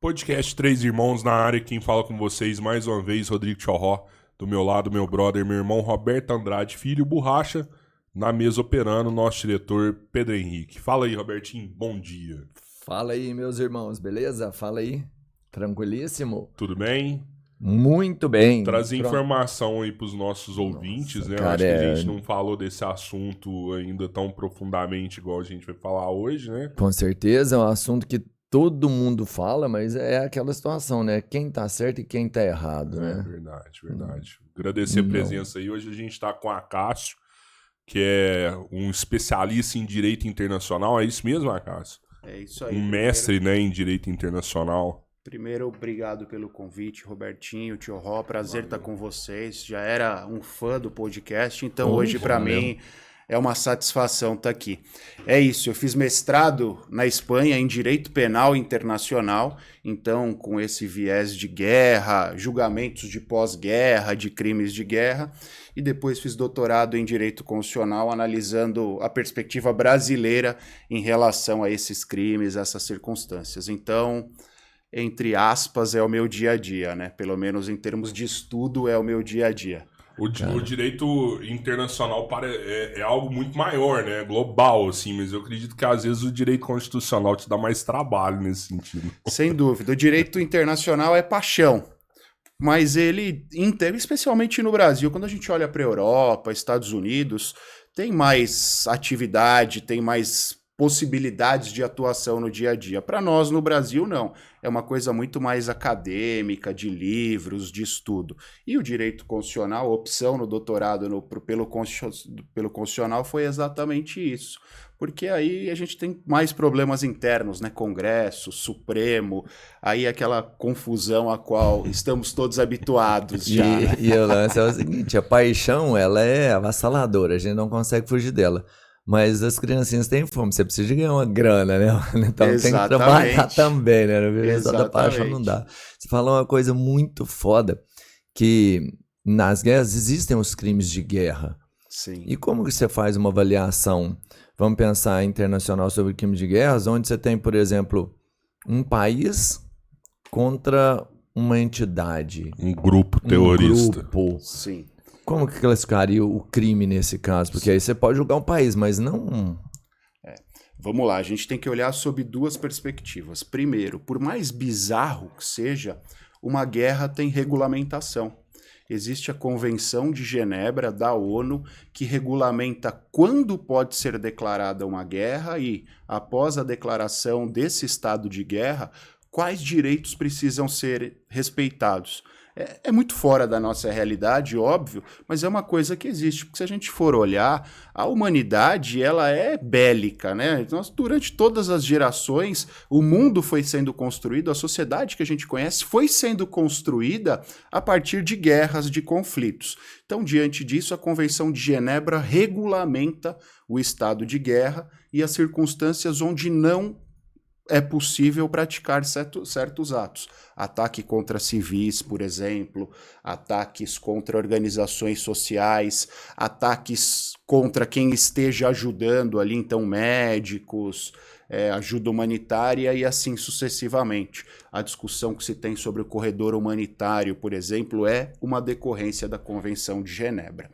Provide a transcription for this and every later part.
Podcast Três Irmãos na área, quem fala com vocês mais uma vez, Rodrigo Tchorró, do meu lado, meu brother, meu irmão Roberto Andrade Filho, Borracha, na mesa operando, nosso diretor Pedro Henrique. Fala aí, Robertinho, bom dia. Fala aí, meus irmãos, beleza? Fala aí, tranquilíssimo? Tudo bem? Muito bem. Trazer informação aí pros nossos ouvintes, né? Cara, acho que a gente não falou desse assunto ainda tão profundamente igual a gente vai falar hoje, né? Com certeza, é um assunto que todo mundo fala, mas é aquela situação, né? Quem tá certo e quem tá errado, né? Verdade. Agradecer a presença aí. Hoje a gente tá com a Acácio, que é um especialista em direito internacional. É isso mesmo, Acácio? É isso aí. Um mestre, né, em direito internacional. Primeiro, obrigado pelo convite, Robertinho, Tchorró, prazer estar com vocês. Já era um fã do podcast, então hoje para mim é uma satisfação estar aqui. É isso, eu fiz mestrado na Espanha em Direito Penal Internacional, então com esse viés de guerra, julgamentos de pós-guerra, de crimes de guerra, e depois fiz doutorado em Direito Constitucional, analisando a perspectiva brasileira em relação a esses crimes, essas circunstâncias. Então, entre aspas, é o meu dia a dia, né? Pelo menos em termos de estudo, é o meu dia a dia. O direito internacional é algo muito maior, né? Global, assim, mas eu acredito que às vezes o direito constitucional te dá mais trabalho nesse sentido. Sem dúvida. O direito internacional é paixão, mas ele, especialmente no Brasil, quando a gente olha para a Europa, Estados Unidos, tem mais atividade, tem mais possibilidades de atuação no dia a dia. Para nós, no Brasil, não. É uma coisa muito mais acadêmica, de livros, de estudo. E o direito constitucional, a opção no doutorado pelo constitucional foi exatamente isso. Porque aí a gente tem mais problemas internos, né? Congresso, Supremo, aí aquela confusão a qual estamos todos habituados já. E o lance é o seguinte, a paixão, ela é avassaladora, a gente não consegue fugir dela. Mas as criancinhas têm fome, você precisa ganhar uma grana, né? Então tem que trabalhar também, né? Não viver só da paixão não dá. Você falou uma coisa muito foda, que nas guerras existem os crimes de guerra. Sim. E como que você faz uma avaliação, vamos pensar internacional sobre crimes de guerra, onde você tem, por exemplo, um país contra uma entidade. Um grupo terrorista. Um grupo. Sim. Como que classificaria o crime nesse caso? Porque aí você pode julgar um país, mas não... Vamos lá, a gente tem que olhar sob duas perspectivas. Primeiro, por mais bizarro que seja, uma guerra tem regulamentação. Existe a Convenção de Genebra da ONU que regulamenta quando pode ser declarada uma guerra e, após a declaração desse estado de guerra, quais direitos precisam ser respeitados. É muito fora da nossa realidade, óbvio, mas é uma coisa que existe, porque se a gente for olhar, a humanidade ela é bélica, né? Durante todas as gerações, o mundo foi sendo construído, a sociedade que a gente conhece foi sendo construída a partir de guerras, de conflitos. Então, diante disso, a Convenção de Genebra regulamenta o estado de guerra e as circunstâncias onde não é possível praticar certos atos. Ataque contra civis, por exemplo, ataques contra organizações sociais, ataques contra quem esteja ajudando ali, então médicos, ajuda humanitária e assim sucessivamente. A discussão que se tem sobre o corredor humanitário, por exemplo, é uma decorrência da Convenção de Genebra.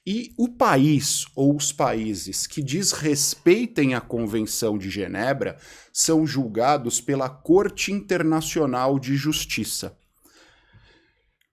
E o país ou os países que desrespeitem a Convenção de Genebra são julgados pela Corte Internacional de Justiça.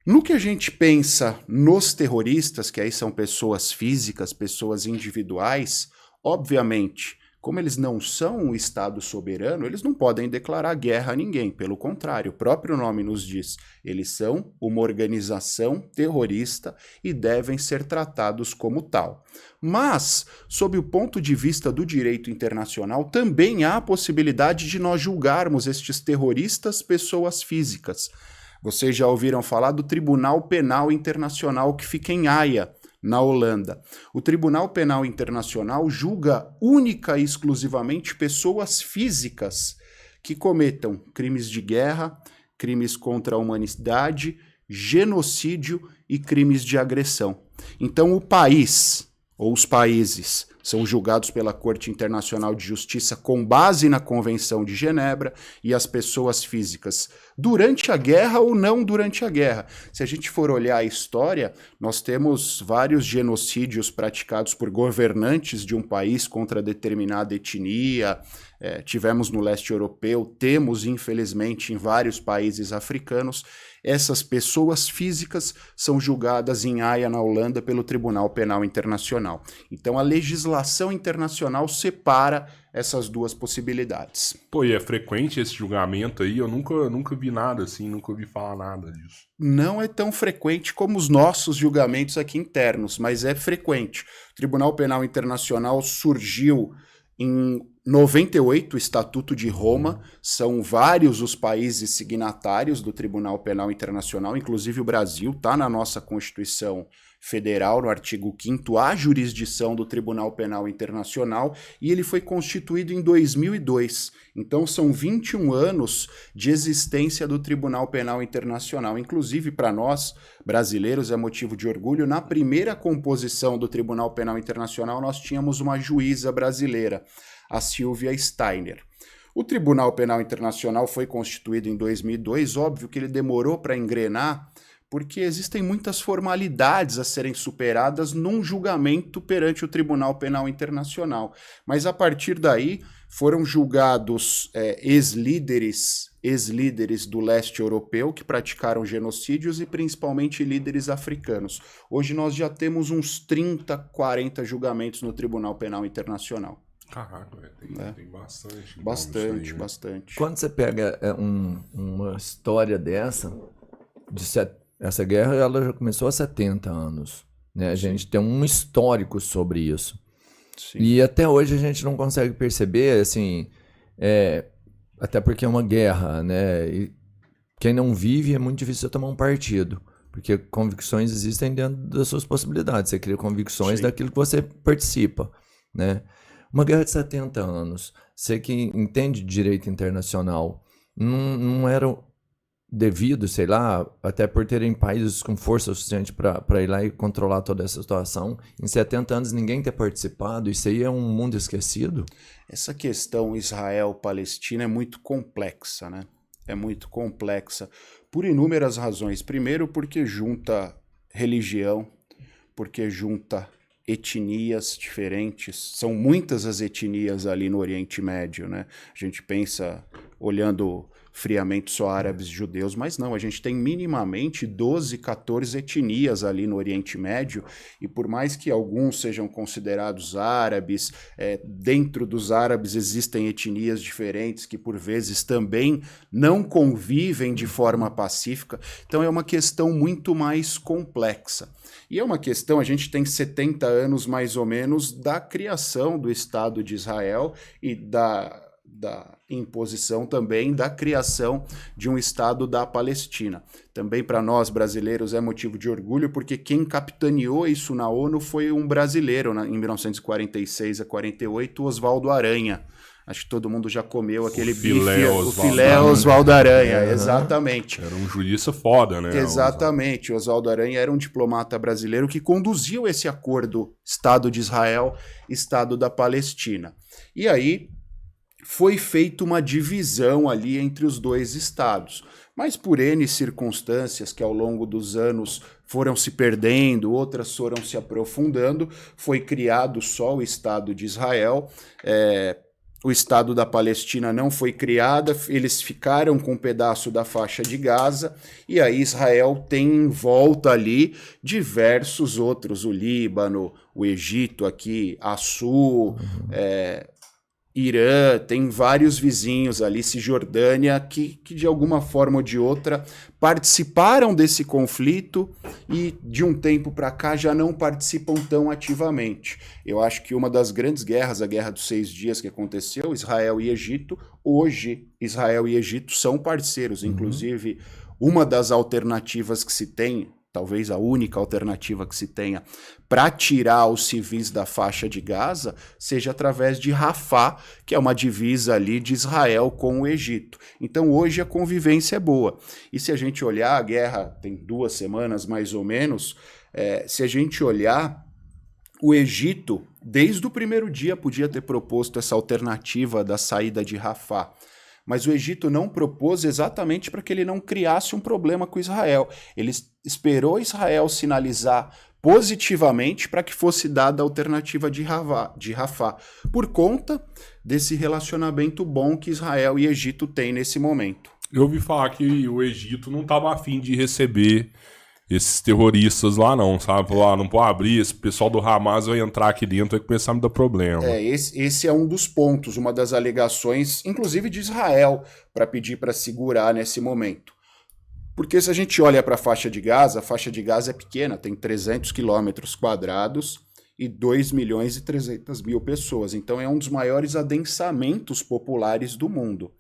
No que a gente pensa nos terroristas, que aí são pessoas físicas, pessoas individuais, obviamente, como eles não são um Estado soberano, eles não podem declarar guerra a ninguém. Pelo contrário, o próprio nome nos diz, eles são uma organização terrorista e devem ser tratados como tal. Mas, sob o ponto de vista do direito internacional, também há a possibilidade de nós julgarmos estes terroristas pessoas físicas. Vocês já ouviram falar do Tribunal Penal Internacional que fica em Haia, na Holanda. O Tribunal Penal Internacional julga única e exclusivamente pessoas físicas que cometam crimes de guerra, crimes contra a humanidade, genocídio e crimes de agressão. Então o país, ou os países, são julgados pela Corte Internacional de Justiça com base na Convenção de Genebra, e as pessoas físicas durante a guerra ou não durante a guerra. Se a gente for olhar a história, nós temos vários genocídios praticados por governantes de um país contra determinada etnia, tivemos no leste europeu, temos infelizmente em vários países africanos. Essas pessoas físicas são julgadas em Haia, na Holanda, pelo Tribunal Penal Internacional. Então a legislação internacional separa essas duas possibilidades. Pô, e é frequente esse julgamento aí? Eu nunca vi nada assim, nunca ouvi falar nada disso. Não é tão frequente como os nossos julgamentos aqui internos, mas é frequente. O Tribunal Penal Internacional surgiu em 98, o Estatuto de Roma, são vários os países signatários do Tribunal Penal Internacional, inclusive o Brasil, está na nossa Constituição Federal, no artigo 5º, a jurisdição do Tribunal Penal Internacional, e ele foi constituído em 2002. Então são 21 anos de existência do Tribunal Penal Internacional. Inclusive, para nós, brasileiros, é motivo de orgulho. Na primeira composição do Tribunal Penal Internacional, nós tínhamos uma juíza brasileira, a Silvia Steiner. O Tribunal Penal Internacional foi constituído em 2002, óbvio que ele demorou para engrenar, porque existem muitas formalidades a serem superadas num julgamento perante o Tribunal Penal Internacional. Mas a partir daí foram julgados ex-líderes do leste europeu que praticaram genocídios e principalmente líderes africanos. Hoje nós já temos uns 30, 40 julgamentos no Tribunal Penal Internacional. Caraca, tem bastante. Bastante, aí, né? bastante. Quando você pega uma história dessa, essa guerra ela já começou há 70 anos. Né? A gente tem um histórico sobre isso. Sim. E até hoje a gente não consegue perceber, assim, até porque é uma guerra, né? E quem não vive é muito difícil tomar um partido, porque convicções existem dentro das suas possibilidades. Você cria convicções Sim. daquilo que você participa, né? Uma guerra de 70 anos, você que entende de direito internacional, não era devido, sei lá, até por terem países com força suficiente para ir lá e controlar toda essa situação, em 70 anos ninguém ter participado, isso aí é um mundo esquecido? Essa questão Israel-Palestina é muito complexa, né? É muito complexa por inúmeras razões. Primeiro, porque junta religião, porque junta etnias diferentes. São muitas as etnias ali no Oriente Médio, né? A gente pensa, olhando friamente, só árabes e judeus, mas não, a gente tem minimamente 12, 14 etnias ali no Oriente Médio, e por mais que alguns sejam considerados árabes, dentro dos árabes existem etnias diferentes que por vezes também não convivem de forma pacífica, então é uma questão muito mais complexa. E é uma questão, a gente tem 70 anos mais ou menos da criação do Estado de Israel e da imposição também da criação de um Estado da Palestina. Também para nós brasileiros é motivo de orgulho, porque quem capitaneou isso na ONU foi um brasileiro, em 1946 a 48, Oswaldo Aranha. Acho que todo mundo já comeu aquele bife, o filé Oswaldo Aranha, exatamente. Era um jurista foda, né? Exatamente, Oswaldo Aranha era um diplomata brasileiro que conduziu esse acordo Estado de Israel, Estado da Palestina. E aí foi feita uma divisão ali entre os dois estados, mas por N circunstâncias que ao longo dos anos foram se perdendo, outras foram se aprofundando, foi criado só o Estado de Israel. O Estado da Palestina não foi criado, eles ficaram com um pedaço da faixa de Gaza, e aí Israel tem em volta ali diversos outros, o Líbano, o Egito aqui, a sul, Irã, tem vários vizinhos ali, Cisjordânia, que de alguma forma ou de outra participaram desse conflito e de um tempo para cá já não participam tão ativamente. Eu acho que uma das grandes guerras, a Guerra dos 6 Dias que aconteceu, Israel e Egito, hoje Israel e Egito são parceiros, inclusive uma das alternativas que se tem, talvez a única alternativa que se tenha para tirar os civis da faixa de Gaza seja através de Rafah, que é uma divisa ali de Israel com o Egito. Então hoje a convivência é boa. E se a gente olhar, a guerra tem 2 semanas mais ou menos, se a gente olhar, o Egito, desde o primeiro dia, podia ter proposto essa alternativa da saída de Rafah. Mas o Egito não propôs exatamente para que ele não criasse um problema com Israel. Ele esperou Israel sinalizar positivamente para que fosse dada a alternativa de Rafah, por conta desse relacionamento bom que Israel e Egito têm nesse momento. Eu ouvi falar que o Egito não estava afim de receber esses terroristas lá não, sabe? Falou, não pode abrir, esse pessoal do Hamas vai entrar aqui dentro e começar a me dar problema. Esse é um dos pontos, uma das alegações, inclusive de Israel, para pedir para segurar nesse momento. Porque se a gente olha para a faixa de Gaza é pequena, tem 300 quilômetros quadrados e 2.300.000 pessoas. Então é um dos maiores adensamentos populares do mundo.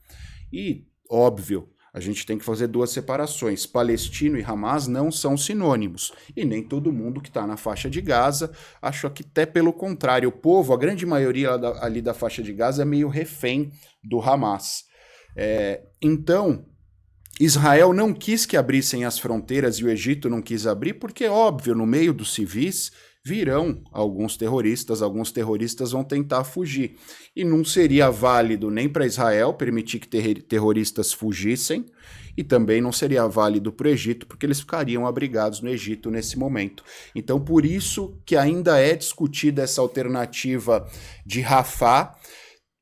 E, óbvio, a gente tem que fazer duas separações. Palestino e Hamas não são sinônimos. E nem todo mundo que está na faixa de Gaza, acho que até pelo contrário. O povo, a grande maioria ali da faixa de Gaza é meio refém do Hamas. Então, Israel não quis que abrissem as fronteiras e o Egito não quis abrir, porque, óbvio, no meio dos civis virão alguns terroristas vão tentar fugir. E não seria válido nem para Israel permitir que terroristas fugissem, e também não seria válido para o Egito, porque eles ficariam abrigados no Egito nesse momento. Então, por isso que ainda é discutida essa alternativa de Rafah.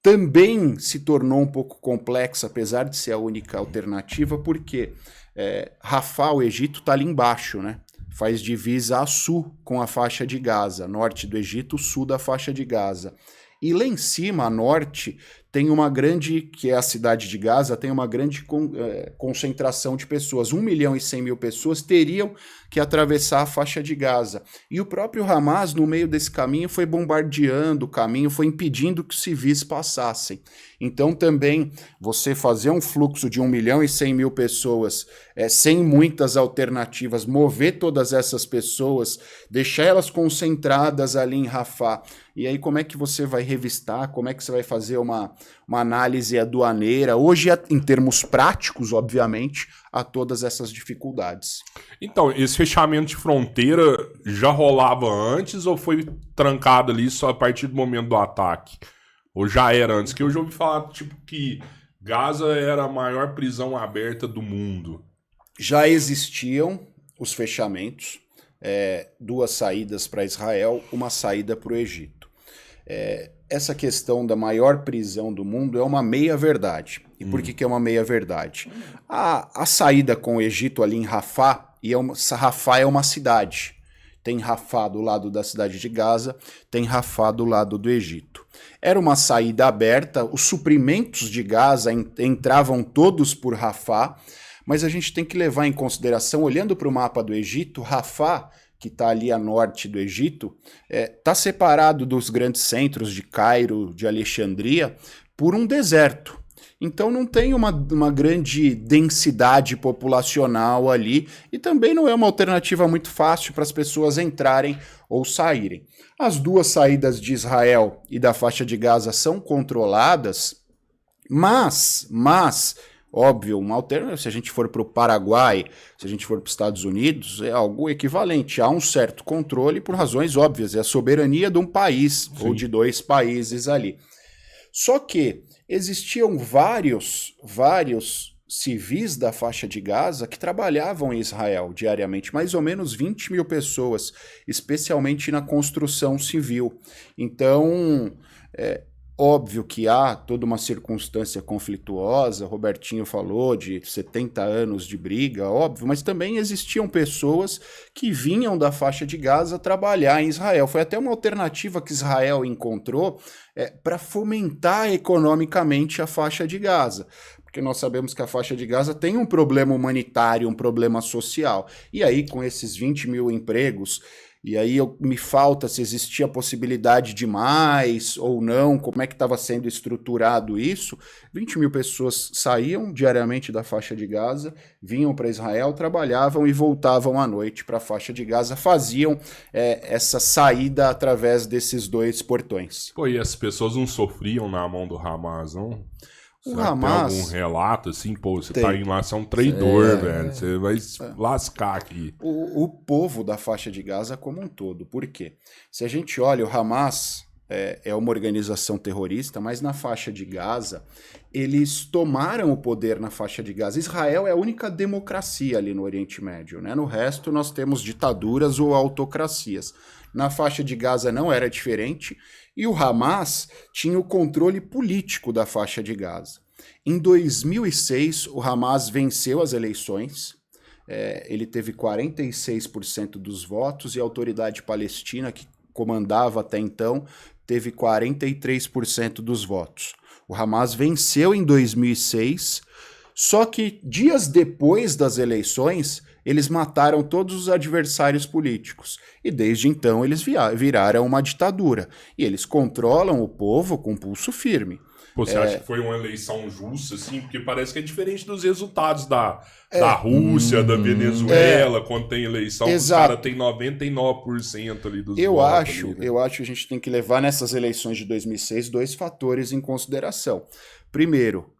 Também se tornou um pouco complexa, apesar de ser a única alternativa, porque Rafah, o Egito, está ali embaixo, né? Faz divisa a sul com a faixa de Gaza, norte do Egito, sul da faixa de Gaza. E lá em cima, a norte, tem uma grande, que é a cidade de Gaza, tem uma grande concentração de pessoas. 1.100.000 pessoas teriam que atravessar a faixa de Gaza. E o próprio Hamas, no meio desse caminho, foi bombardeando o caminho, foi impedindo que os civis passassem. Então também, você fazer um fluxo de 1.100.000 pessoas, sem muitas alternativas, mover todas essas pessoas, deixar elas concentradas ali em Rafah, e aí como é que você vai revistar, como é que você vai fazer uma análise aduaneira? Hoje, em termos práticos, obviamente, há todas essas dificuldades. Então, esse fechamento de fronteira já rolava antes ou foi trancado ali só a partir do momento do ataque? Ou já era antes? Que eu já ouvi falar que Gaza era a maior prisão aberta do mundo. Já existiam os fechamentos, duas saídas para Israel, uma saída para o Egito. Essa questão da maior prisão do mundo é uma meia-verdade. E por que é uma meia-verdade? A saída com o Egito ali em Rafah, Rafah é uma cidade. Tem Rafah do lado da cidade de Gaza, tem Rafah do lado do Egito. Era uma saída aberta, os suprimentos de Gaza entravam todos por Rafah, mas a gente tem que levar em consideração, olhando para o mapa do Egito, Rafah, que está ali a norte do Egito, está separado dos grandes centros de Cairo, de Alexandria, por um deserto. Então não tem uma grande densidade populacional ali e também não é uma alternativa muito fácil para as pessoas entrarem ou saírem. As duas saídas de Israel e da faixa de Gaza são controladas, mas óbvio, uma alternativa, se a gente for para o Paraguai, se a gente for para os Estados Unidos, é algo equivalente. Há um certo controle por razões óbvias, é a soberania de um país ou de dois países ali. Só que existiam vários civis da faixa de Gaza que trabalhavam em Israel diariamente, mais ou menos 20.000 pessoas, especialmente na construção civil. Então, óbvio que há toda uma circunstância conflituosa, Robertinho falou de 70 anos de briga, óbvio, mas também existiam pessoas que vinham da faixa de Gaza trabalhar em Israel. Foi até uma alternativa que Israel encontrou para fomentar economicamente a faixa de Gaza. Porque nós sabemos que a faixa de Gaza tem um problema humanitário, um problema social. E aí, com esses 20.000 empregos, e aí me falta se existia possibilidade de mais ou não, como é que estava sendo estruturado isso. 20.000 pessoas saíam diariamente da faixa de Gaza, vinham para Israel, trabalhavam e voltavam à noite para a faixa de Gaza, faziam essa saída através desses dois portões. Pô, e as pessoas não sofriam na mão do Hamas, não? Será que tem algum relato assim? Pô, você tá indo lá, você é um traidor, velho. Você vai lascar aqui. O povo da faixa de Gaza como um todo. Por quê? Se a gente olha, o Hamas é uma organização terrorista, mas na faixa de Gaza, eles tomaram o poder na faixa de Gaza. Israel é a única democracia ali no Oriente Médio, né? No resto, nós temos ditaduras ou autocracias. Na faixa de Gaza não era diferente, e o Hamas tinha o controle político da faixa de Gaza. Em 2006, o Hamas venceu as eleições, ele teve 46% dos votos, e a autoridade palestina, que comandava até então, teve 43% dos votos. O Hamas venceu em 2006, só que dias depois das eleições, eles mataram todos os adversários políticos. E desde então eles viraram uma ditadura. E eles controlam o povo com pulso firme. Pô, você acha que foi uma eleição justa, assim? Porque parece que é diferente dos resultados da Rússia, da Venezuela, quando tem eleição, os caras têm 99% ali dos votos. Eu acho que a gente tem que levar nessas eleições de 2006 dois fatores em consideração. Primeiro,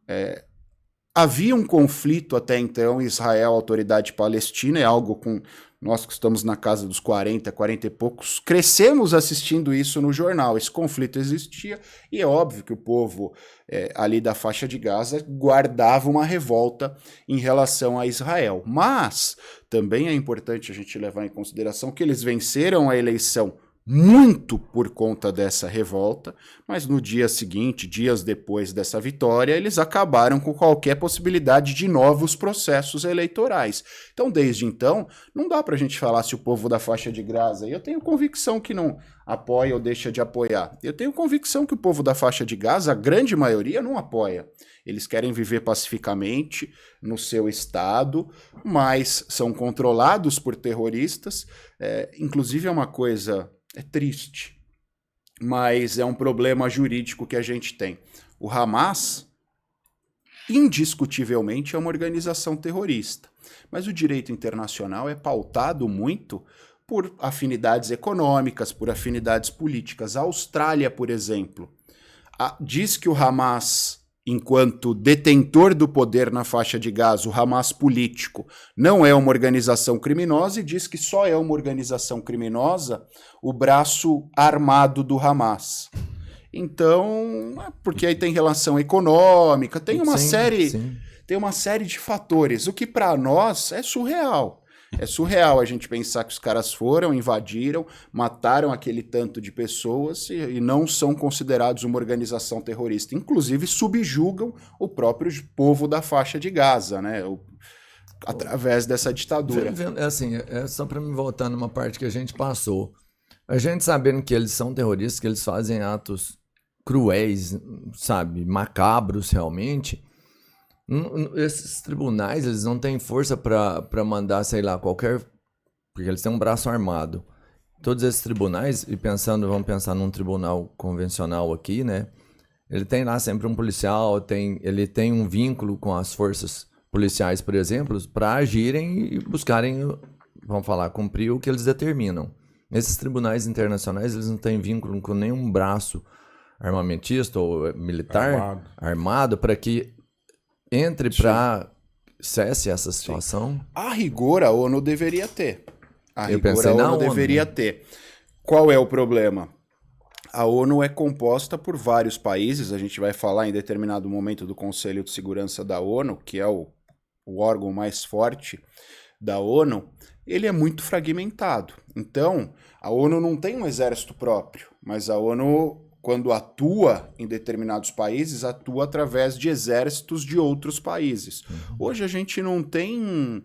havia um conflito até então, Israel, autoridade palestina, é algo com... Nós que estamos na casa dos 40 e poucos, crescemos assistindo isso no jornal. Esse conflito existia e é óbvio que o povo ali da faixa de Gaza guardava uma revolta em relação a Israel. Mas também é importante a gente levar em consideração que eles venceram a eleição muito por conta dessa revolta, mas no dia seguinte, dias depois dessa vitória, eles acabaram com qualquer possibilidade de novos processos eleitorais. Então, desde então, não dá para a gente falar se o povo da faixa de Gaza, e eu tenho convicção que não apoia ou deixa de apoiar, eu tenho convicção que o povo da faixa de Gaza, a grande maioria, não apoia. Eles querem viver pacificamente no seu estado, mas são controlados por terroristas. Inclusive é uma coisa... É triste, mas é um problema jurídico que a gente tem. O Hamas, indiscutivelmente, é uma organização terrorista, mas o direito internacional é pautado muito por afinidades econômicas, por afinidades políticas. A Austrália, por exemplo, diz que o Hamas, enquanto detentor do poder na faixa de Gaza, o Hamas político, não é uma organização criminosa e diz que só é uma organização criminosa o braço armado do Hamas. Então, porque aí tem relação econômica, tem uma série de fatores, o que para nós é surreal. É surreal a gente pensar que os caras foram, invadiram, mataram aquele tanto de pessoas e não são considerados uma organização terrorista. Inclusive, subjugam o próprio povo da faixa de Gaza, né? Através dessa ditadura. Assim, só para me voltar numa parte que a gente passou. A gente sabendo que eles são terroristas, que eles fazem atos cruéis, sabe, macabros realmente... Esses tribunais, eles não têm força para mandar, sei lá, qualquer... Porque eles têm um braço armado. Todos esses tribunais, e vamos pensar num tribunal convencional aqui, né? Ele tem lá sempre um policial, ele tem um vínculo com as forças policiais, por exemplo, para agirem e buscarem, vamos falar, cumprir o que eles determinam. Esses tribunais internacionais, eles não têm vínculo com nenhum braço armamentista ou militar armado para que entre para cesse essa situação? A rigor, a ONU deveria ter. Deveria ter. Qual é o problema? A ONU é composta por vários países, a gente vai falar em determinado momento do Conselho de Segurança da ONU, que é o órgão mais forte da ONU, ele é muito fragmentado. Então, a ONU não tem um exército próprio, mas a ONU... quando atua em determinados países, atua através de exércitos de outros países. Hoje a gente não tem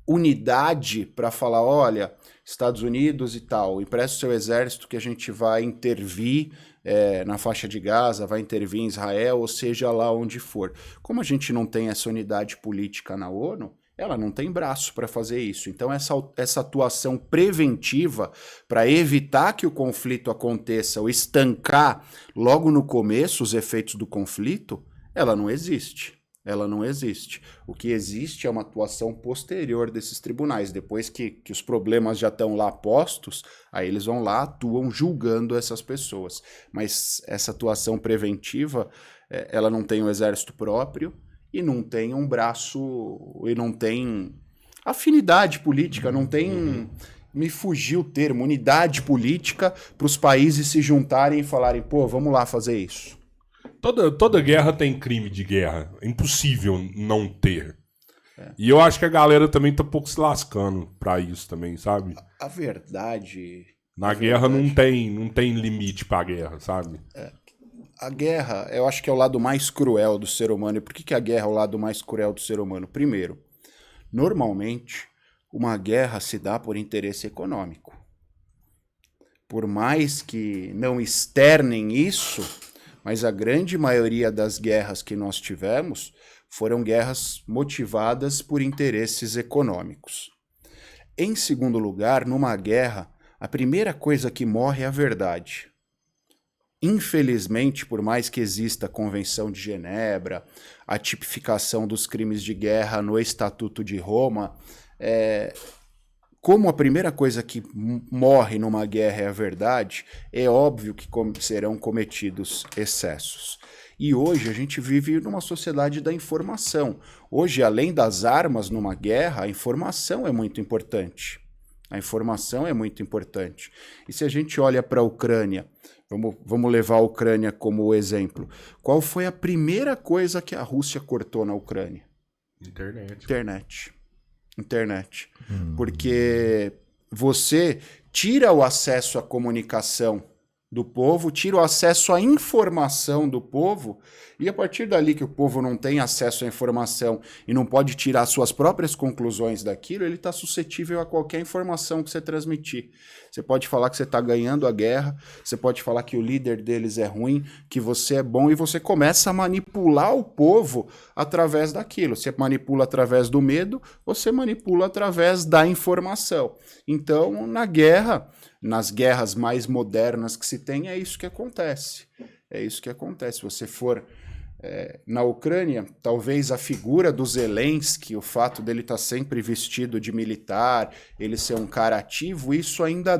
unidade para falar, olha, Estados Unidos e tal, empresta o seu exército que a gente vai intervir na faixa de Gaza, vai intervir em Israel, ou seja lá onde for. Como a gente não tem essa unidade política na ONU, ela não tem braço para fazer isso. Então, essa atuação preventiva para evitar que o conflito aconteça ou estancar logo no começo os efeitos do conflito, ela não existe. Ela não existe. O que existe é uma atuação posterior desses tribunais. Depois que os problemas já estão lá postos, aí eles vão lá, atuam julgando essas pessoas. Mas essa atuação preventiva, ela não tem um exército próprio e não tem um braço, e não tem afinidade política, não tem... Me fugiu o termo, unidade política para os países se juntarem e falarem, pô, vamos lá fazer isso. Toda guerra tem crime de guerra. É impossível não ter. E eu acho que a galera também tá um pouco se lascando pra isso também, sabe? A verdade... Na guerra verdade. Não tem limite pra guerra, sabe? A guerra, eu acho que é o lado mais cruel do ser humano. E por que a guerra é o lado mais cruel do ser humano? Primeiro, normalmente, uma guerra se dá por interesse econômico. Por mais que não externem isso... Mas a grande maioria das guerras que nós tivemos foram guerras motivadas por interesses econômicos. Em segundo lugar, numa guerra, a primeira coisa que morre é a verdade. Infelizmente, por mais que exista a Convenção de Genebra, a tipificação dos crimes de guerra no Estatuto de Roma, como a primeira coisa que morre numa guerra é a verdade, é óbvio que serão cometidos excessos. E hoje a gente vive numa sociedade da informação. Hoje, além das armas numa guerra, a informação é muito importante. A informação é muito importante. E se a gente olha para a Ucrânia, vamos levar a Ucrânia como exemplo. Qual foi a primeira coisa que a Rússia cortou na Ucrânia? Internet. Porque você tira o acesso à comunicação do povo, tira o acesso à informação do povo, e a partir dali que o povo não tem acesso à informação e não pode tirar suas próprias conclusões daquilo, ele está suscetível a qualquer informação que você transmitir. Você pode falar que você está ganhando a guerra, você pode falar que o líder deles é ruim, que você é bom, e você começa a manipular o povo através daquilo. Você manipula através do medo, você manipula através da informação. Então, nas guerras mais modernas que se tem, é isso que acontece. É isso que acontece. Se você for na Ucrânia, talvez a figura do Zelensky, o fato dele estar sempre vestido de militar, ele ser um cara ativo, isso ainda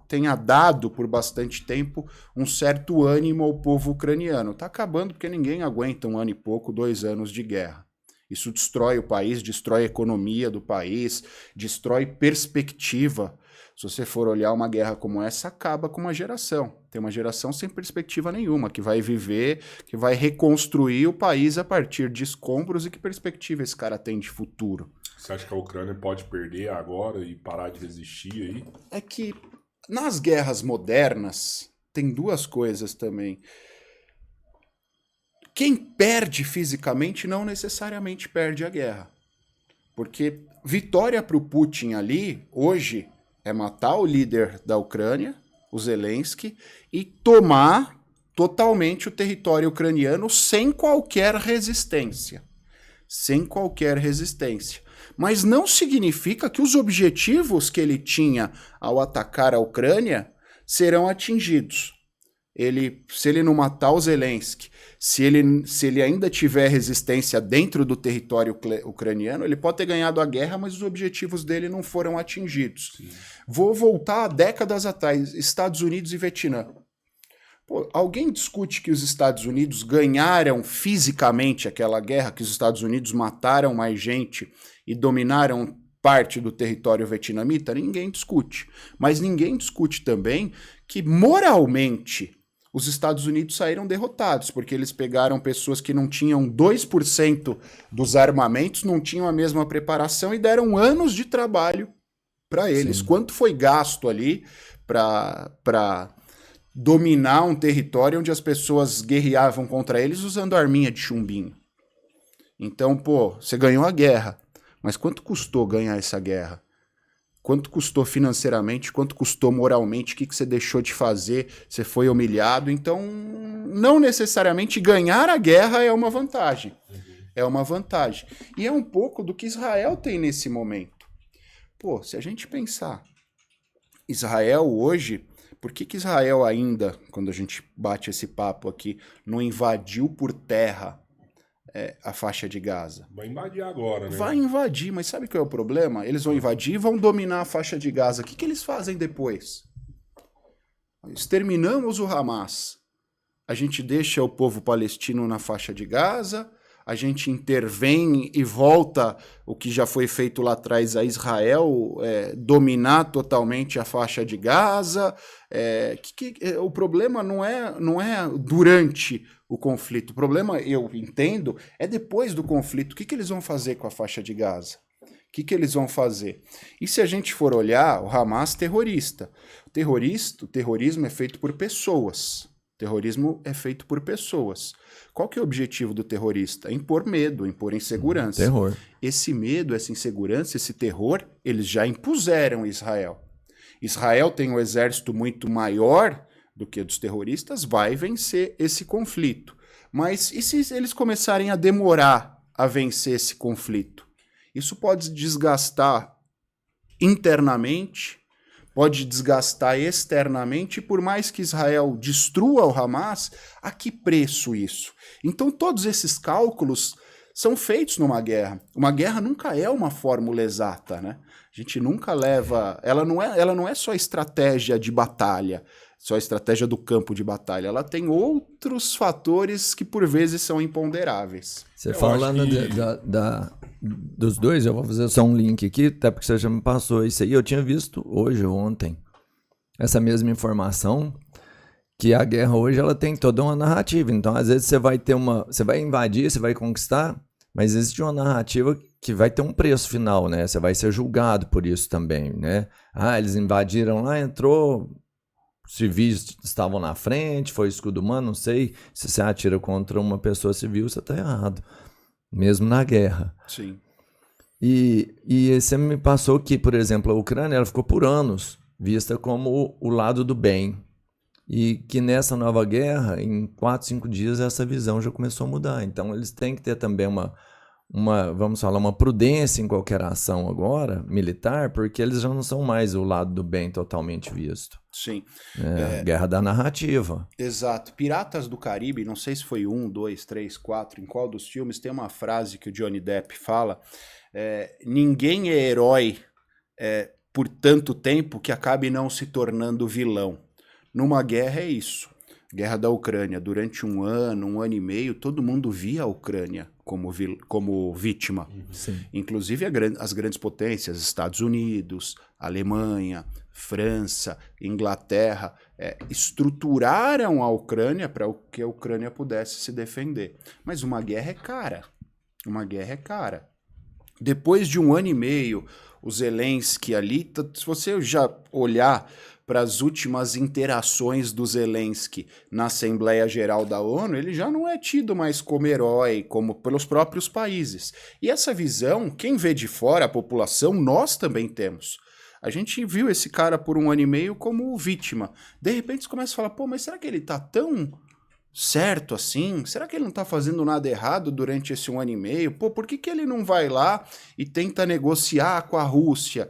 tenha dado por bastante tempo um certo ânimo ao povo ucraniano. Está acabando porque ninguém aguenta 1 ano e pouco, 2 anos de guerra. Isso destrói o país, destrói a economia do país, destrói perspectiva. Se você for olhar uma guerra como essa, acaba com uma geração. Tem uma geração sem perspectiva nenhuma, que vai viver, que vai reconstruir o país a partir de escombros. E que perspectiva esse cara tem de futuro? Você acha que a Ucrânia pode perder agora e parar de resistir aí? É que nas guerras modernas tem duas coisas também. Quem perde fisicamente não necessariamente perde a guerra. Porque vitória para o Putin ali, hoje, é matar o líder da Ucrânia, o Zelensky, e tomar totalmente o território ucraniano sem qualquer resistência. Sem qualquer resistência. Mas não significa que os objetivos que ele tinha ao atacar a Ucrânia serão atingidos. Se ele não matar o Zelensky, se ele ainda tiver resistência dentro do território ucraniano, ele pode ter ganhado a guerra, mas os objetivos dele não foram atingidos. Sim. Vou voltar a décadas atrás, Estados Unidos e Vietnã. Pô, alguém discute que os Estados Unidos ganharam fisicamente aquela guerra, que os Estados Unidos mataram mais gente e dominaram parte do território vietnamita? Ninguém discute. Mas ninguém discute também que moralmente os Estados Unidos saíram derrotados, porque eles pegaram pessoas que não tinham 2% dos armamentos, não tinham a mesma preparação e deram anos de trabalho para eles. Sim. Quanto foi gasto ali para dominar um território onde as pessoas guerreavam contra eles usando arminha de chumbinho? Então, pô, você ganhou a guerra, mas quanto custou ganhar essa guerra? Quanto custou financeiramente, quanto custou moralmente, o que você deixou de fazer, você foi humilhado. Então, não necessariamente ganhar a guerra é uma vantagem. É uma vantagem. E é um pouco do que Israel tem nesse momento. Pô, se a gente pensar, Israel hoje, por que Israel ainda, quando a gente bate esse papo aqui, não invadiu por terra a faixa de Gaza. Vai invadir agora, né? Vai invadir, mas sabe qual é o problema? Eles vão invadir e vão dominar a faixa de Gaza. O que eles fazem depois? Exterminamos o Hamas. A gente deixa o povo palestino na faixa de Gaza, a gente intervém e volta o que já foi feito lá atrás a Israel, dominar totalmente a faixa de Gaza. O problema não é durante o conflito. O problema, eu entendo, é depois do conflito. O que eles vão fazer com a faixa de Gaza? O que eles vão fazer? E se a gente for olhar, o Hamas terrorista. O terrorismo é feito por pessoas. Terrorismo é feito por pessoas. Qual que é o objetivo do terrorista? Impor medo, impor insegurança. Terror. Esse medo, essa insegurança, esse terror, eles já impuseram em Israel. Israel tem um exército muito maior do que o dos terroristas, vai vencer esse conflito. Mas e se eles começarem a demorar a vencer esse conflito? Isso pode desgastar internamente, pode desgastar externamente, e por mais que Israel destrua o Hamas, a que preço isso? Então todos esses cálculos são feitos numa guerra. Uma guerra nunca é uma fórmula exata, né? A gente nunca leva... Ela não é só estratégia de batalha, só estratégia do campo de batalha. Ela tem outros fatores que por vezes são imponderáveis. Você falando dos dois, eu vou fazer só um link aqui, até porque você já me passou isso aí. Eu tinha visto hoje ou ontem essa mesma informação, que a guerra hoje ela tem toda uma narrativa. Então, às vezes você vai invadir, você vai conquistar, mas existe uma narrativa que vai ter um preço final, né? Você vai ser julgado por isso também, né? Eles invadiram lá, entrou, civis estavam na frente, foi escudo humano, não sei. Se você atira contra uma pessoa civil, você está errado. Mesmo na guerra. Sim. E você me passou que, por exemplo, a Ucrânia ela ficou por anos vista como o lado do bem. E que nessa nova guerra, em 4, 5 dias, essa visão já começou a mudar. Então, eles têm que ter também uma prudência em qualquer ação agora, militar, porque eles já não são mais o lado do bem totalmente visto. Sim. Guerra da narrativa. Exato. Piratas do Caribe, não sei se foi 1, 2, 3, 4, em qual dos filmes, tem uma frase que o Johnny Depp fala, ninguém é herói por tanto tempo que acabe não se tornando vilão. Numa guerra é isso. Guerra da Ucrânia. Durante 1 ano, 1 ano e meio, todo mundo via a Ucrânia como vítima. Sim. Inclusive as grandes potências, Estados Unidos, Alemanha, França, Inglaterra, estruturaram a Ucrânia para que a Ucrânia pudesse se defender. Mas uma guerra é cara. Uma guerra é cara. Depois de 1 ano e meio, o Zelensky ali, se você já olhar para as últimas interações do Zelensky na Assembleia Geral da ONU, ele já não é tido mais como herói, como pelos próprios países. E essa visão, quem vê de fora, a população, nós também temos. A gente viu esse cara por 1 ano e meio como vítima. De repente você começa a falar, pô, mas será que ele tá tão certo assim? Será que ele não tá fazendo nada errado durante esse 1 ano e meio? Pô, por que ele não vai lá e tenta negociar com a Rússia?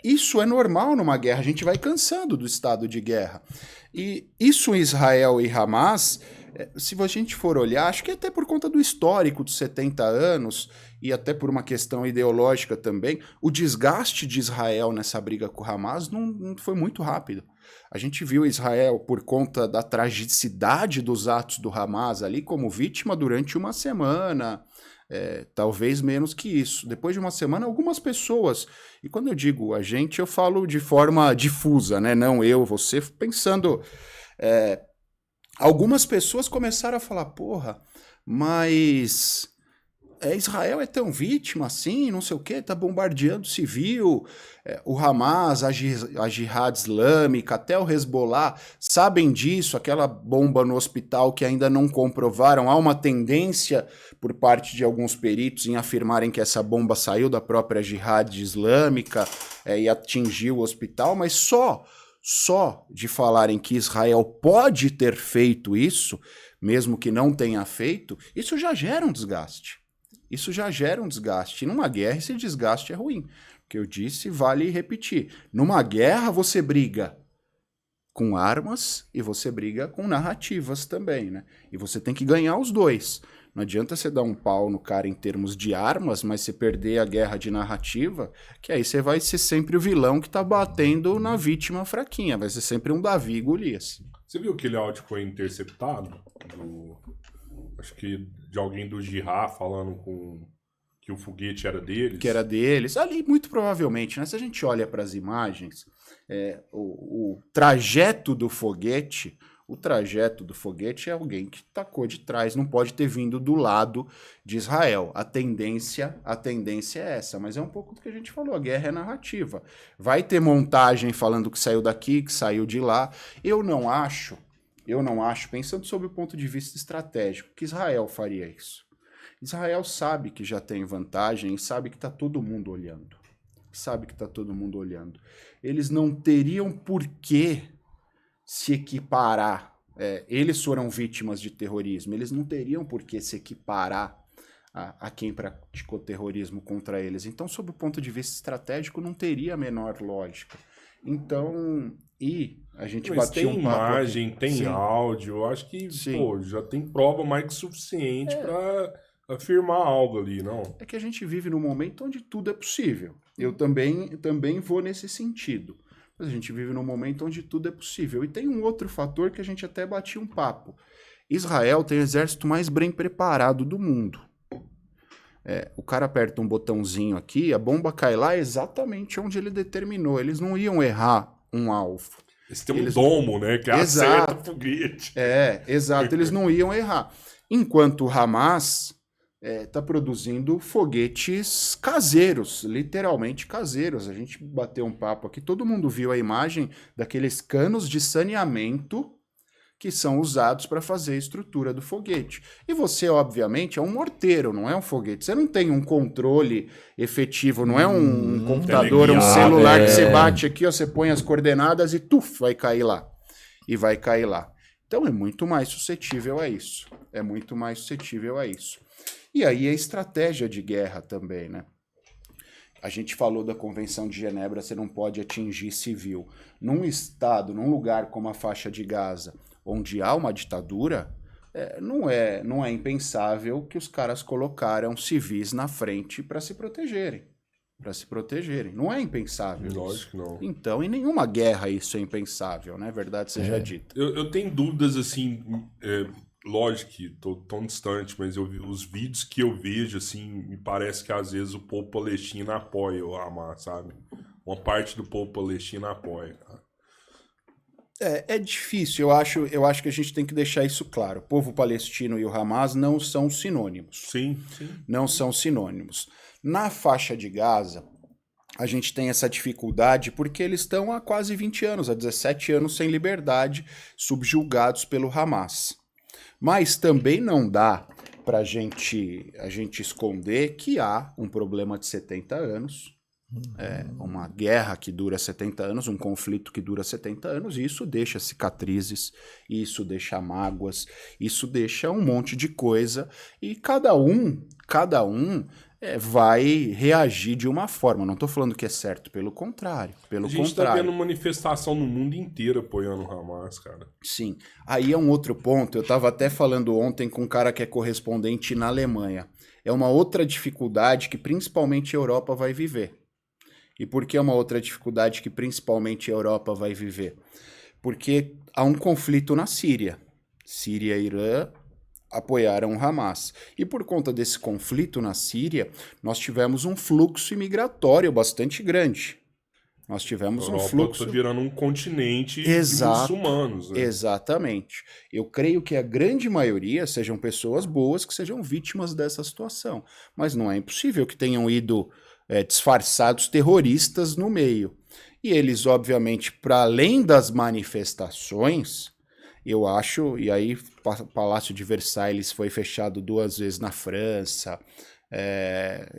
Isso é normal numa guerra, a gente vai cansando do estado de guerra. E isso Israel e Hamas, se a gente for olhar, acho que até por conta do histórico dos 70 anos e até por uma questão ideológica também, o desgaste de Israel nessa briga com o Hamas não foi muito rápido. A gente viu Israel, por conta da tragicidade dos atos do Hamas ali, como vítima durante 1 semana, talvez menos que isso. Depois de 1 semana, algumas pessoas, e quando eu digo a gente, eu falo de forma difusa, né? Não eu, você, pensando... algumas pessoas começaram a falar, porra, mas... Israel é tão vítima assim, não sei o que, tá bombardeando civil, o Hamas, a Jihad Islâmica, até o Hezbollah, sabem disso, aquela bomba no hospital que ainda não comprovaram, há uma tendência por parte de alguns peritos em afirmarem que essa bomba saiu da própria Jihad Islâmica e atingiu o hospital, mas só de falarem que Israel pode ter feito isso, mesmo que não tenha feito, isso já gera um desgaste. Isso já gera um desgaste. E numa guerra esse desgaste é ruim. O que eu disse vale repetir. Numa guerra você briga com armas e você briga com narrativas também, né? E você tem que ganhar os dois. Não adianta você dar um pau no cara em termos de armas, mas você perder a guerra de narrativa, que aí você vai ser sempre o vilão que tá batendo na vítima fraquinha. Vai ser sempre um Davi e Golias. Você viu que aquele áudio foi interceptado? Acho que de alguém do Jihad falando que o foguete era deles. Que era deles. Ali, muito provavelmente, né? Se a gente olha para as imagens, o trajeto do foguete... O trajeto do foguete é alguém que tacou de trás, não pode ter vindo do lado de Israel. A tendência é essa, mas é um pouco do que a gente falou, a guerra é narrativa. Vai ter montagem falando que saiu daqui, que saiu de lá. Eu não acho, pensando sob o ponto de vista estratégico, que Israel faria isso. Israel sabe que já tem vantagem e sabe que está todo mundo olhando. Eles não teriam por que se equiparar. Eles foram vítimas de terrorismo, eles não teriam por que se equiparar a quem praticou terrorismo contra eles. Então, sob o ponto de vista estratégico, não teria a menor lógica. Então, a gente bateu um papo imagem, aqui. Tem Sim. áudio, eu acho que já tem prova mais que suficiente para afirmar algo ali, não? É que a gente vive num momento onde tudo é possível. Eu também vou nesse sentido. Mas a gente vive num momento onde tudo é possível. E tem um outro fator que a gente até batia um papo. Israel tem o exército mais bem preparado do mundo. O cara aperta um botãozinho aqui, a bomba cai lá exatamente onde ele determinou. Eles não iam errar um alvo. Eles têm um domo, né? Que acerta o foguete. Exato. Eles não iam errar. Enquanto o Hamas está produzindo foguetes caseiros, literalmente caseiros. A gente bateu um papo aqui, todo mundo viu a imagem daqueles canos de saneamento que são usados para fazer a estrutura do foguete. E você, obviamente, é um morteiro, não é um foguete. Você não tem um controle efetivo, não é um computador, um celular que você bate aqui, você põe as coordenadas e vai cair lá. E vai cair lá. Então é muito mais suscetível a isso. E aí a estratégia de guerra também, né? A gente falou da Convenção de Genebra, você não pode atingir civil. Num estado, num lugar como a faixa de Gaza, onde há uma ditadura, não é impensável que os caras colocaram civis na frente para se protegerem. Não é impensável. Lógico que não. Então, em nenhuma guerra isso é impensável, né? Verdade seja dita. Eu tenho dúvidas, assim... Lógico que tô tão distante, mas os vídeos que eu vejo, assim, me parece que às vezes o povo palestino apoia o Hamas, sabe? Uma parte do povo palestino apoia, cara. É difícil, eu acho que a gente tem que deixar isso claro. O povo palestino e o Hamas não são sinônimos. Sim. Não são sinônimos. Na faixa de Gaza, a gente tem essa dificuldade porque eles estão há quase 20 anos, há 17 anos sem liberdade, subjugados pelo Hamas. Mas também não dá para a gente esconder que há um problema de 70 anos, uma guerra que dura 70 anos, um conflito que dura 70 anos, e isso deixa cicatrizes, isso deixa mágoas, isso deixa um monte de coisa, e cada um vai reagir de uma forma. Não estou falando que é certo, pelo contrário. A gente está vendo manifestação no mundo inteiro apoiando o Hamas, cara. Sim. Aí é um outro ponto. Eu estava até falando ontem com um cara que é correspondente na Alemanha. É uma outra dificuldade que principalmente a Europa vai viver. E por que é uma outra dificuldade que principalmente a Europa vai viver? Porque há um conflito na Síria. Síria e Irã apoiaram o Hamas. E por conta desse conflito na Síria, nós tivemos um fluxo imigratório bastante grande. Nós tivemos um fluxo... Está virando um continente de muçulmanos. Né? Exatamente. Eu creio que a grande maioria sejam pessoas boas que sejam vítimas dessa situação. Mas não é impossível que tenham ido disfarçados terroristas no meio. E eles, obviamente, para além das manifestações... Eu acho, e aí o Palácio de Versailles foi fechado 2 vezes na França,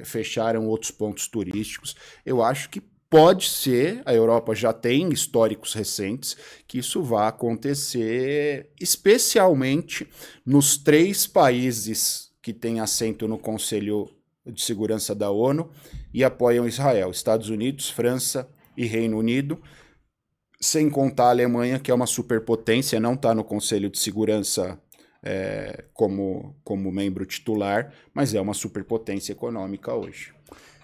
fecharam outros pontos turísticos. Eu acho que pode ser, a Europa já tem históricos recentes, que isso vai acontecer, especialmente nos 3 países que têm assento no Conselho de Segurança da ONU e apoiam Israel: Estados Unidos, França e Reino Unido. Sem contar a Alemanha, que é uma superpotência, não está no Conselho de Segurança como membro titular, mas é uma superpotência econômica hoje.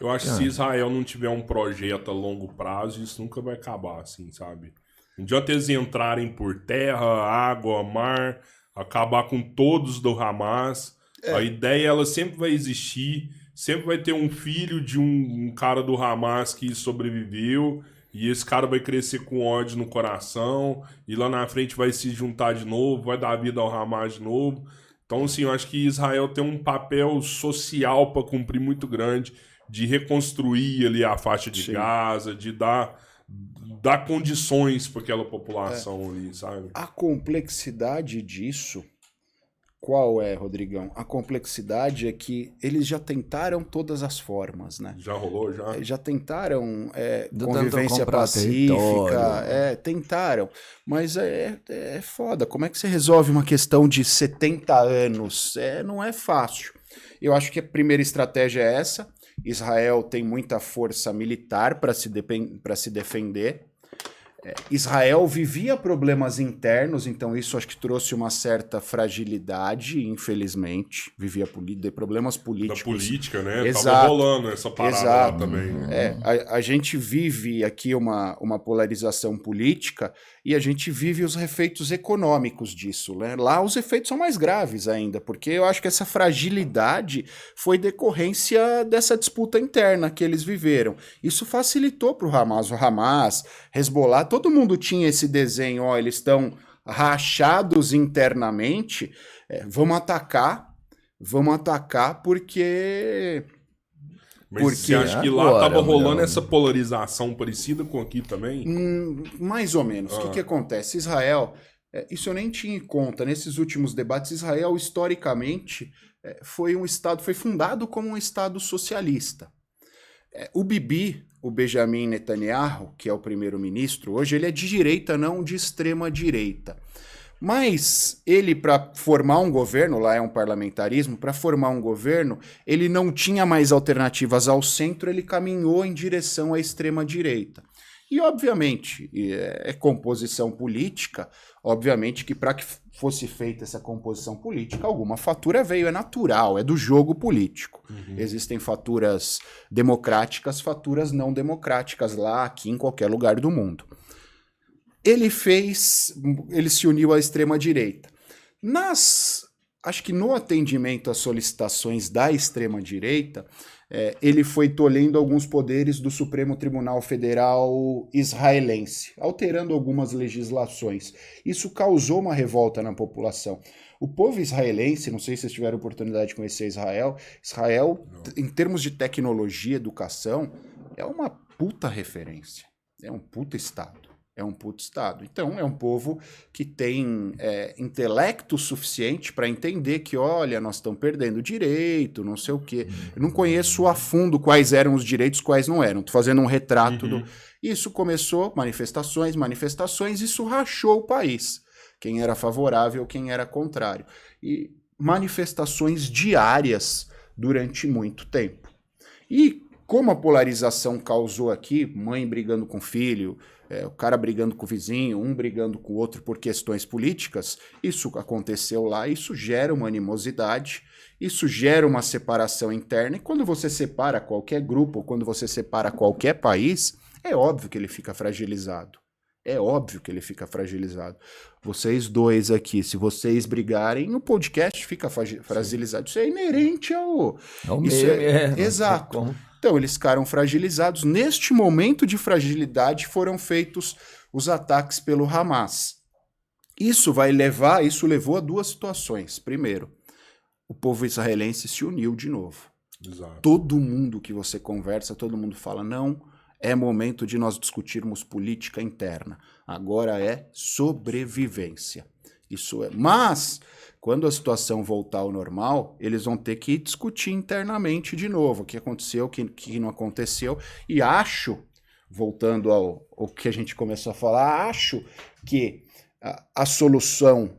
Eu acho que se Israel não tiver um projeto a longo prazo, isso nunca vai acabar, assim, sabe? Não adianta eles entrarem por terra, água, mar, acabar com todos do Hamas. A ideia, ela sempre vai existir, sempre vai ter um filho de um cara do Hamas que sobreviveu, e esse cara vai crescer com ódio no coração, e lá na frente vai se juntar de novo, vai dar vida ao Hamas de novo. Então, assim, eu acho que Israel tem um papel social para cumprir muito grande, de reconstruir ali a faixa de Gaza, de dar condições para aquela população ali, sabe? A complexidade disso, qual é, Rodrigão? A complexidade é que eles já tentaram todas as formas, né? Já rolou, já? Já tentaram convivência pacífica, tentaram, mas é foda. Como é que você resolve uma questão de 70 anos? Não é fácil. Eu acho que a primeira estratégia é essa. Israel tem muita força militar para se defender. Israel vivia problemas internos, então isso acho que trouxe uma certa fragilidade, infelizmente. Vivia problemas políticos. Da política, né? Exato. Tava rolando essa parada lá também. A gente vive aqui uma polarização política e a gente vive os efeitos econômicos disso, né? Lá os efeitos são mais graves ainda, porque eu acho que essa fragilidade foi decorrência dessa disputa interna que eles viveram. Isso facilitou para o Hamas, Hezbollah, todo mundo tinha esse desenho, eles estão rachados internamente, vamos atacar porque... Mas você acha que lá tava rolando essa polarização parecida com aqui também? Mais ou menos. O que acontece? Israel, isso eu nem tinha em conta, nesses últimos debates, Israel historicamente foi fundado como um Estado socialista. O Bibi, o Benjamin Netanyahu, que é o primeiro-ministro, hoje ele é de direita, não de extrema-direita. Mas ele, para formar um governo, lá é um parlamentarismo, para formar um governo, ele não tinha mais alternativas ao centro, ele caminhou em direção à extrema-direita. E, obviamente, é composição política, obviamente que para que fosse feita essa composição política, alguma fatura veio, é natural, é do jogo político. Existem faturas democráticas, faturas não democráticas lá, aqui, em qualquer lugar do mundo. Ele se uniu à extrema-direita. Acho que no atendimento às solicitações da extrema-direita, ele foi tolhendo alguns poderes do Supremo Tribunal Federal israelense, alterando algumas legislações. Isso causou uma revolta na população. O povo israelense, não sei se vocês tiveram oportunidade de conhecer Israel, em termos de tecnologia, educação, é uma puta referência. É um puta Estado. Então, é um povo que tem intelecto suficiente para entender que, olha, nós estamos perdendo direito, não sei o quê. Eu não conheço a fundo quais eram os direitos, quais não eram. Estou fazendo um retrato. Isso começou, manifestações, isso rachou o país. Quem era favorável, quem era contrário. E manifestações diárias durante muito tempo. E como a polarização causou aqui, mãe brigando com filho, o cara brigando com o vizinho, um brigando com o outro por questões políticas, isso aconteceu lá, isso gera uma animosidade, isso gera uma separação interna, e quando você separa qualquer grupo, quando você separa qualquer país, é óbvio que ele fica fragilizado. Vocês dois aqui, se vocês brigarem, o podcast fica fragilizado. Isso é inerente ao meio. Exato. Então, eles ficaram fragilizados. Neste momento de fragilidade foram feitos os ataques pelo Hamas. Isso levou a duas situações. Primeiro, o povo israelense se uniu de novo. Exato. Todo mundo que você conversa, todo mundo fala, não é momento de nós discutirmos política interna. Agora é sobrevivência. Mas, quando a situação voltar ao normal, eles vão ter que discutir internamente de novo o que aconteceu, o que não aconteceu. E acho, voltando ao que a gente começou a falar, acho que a solução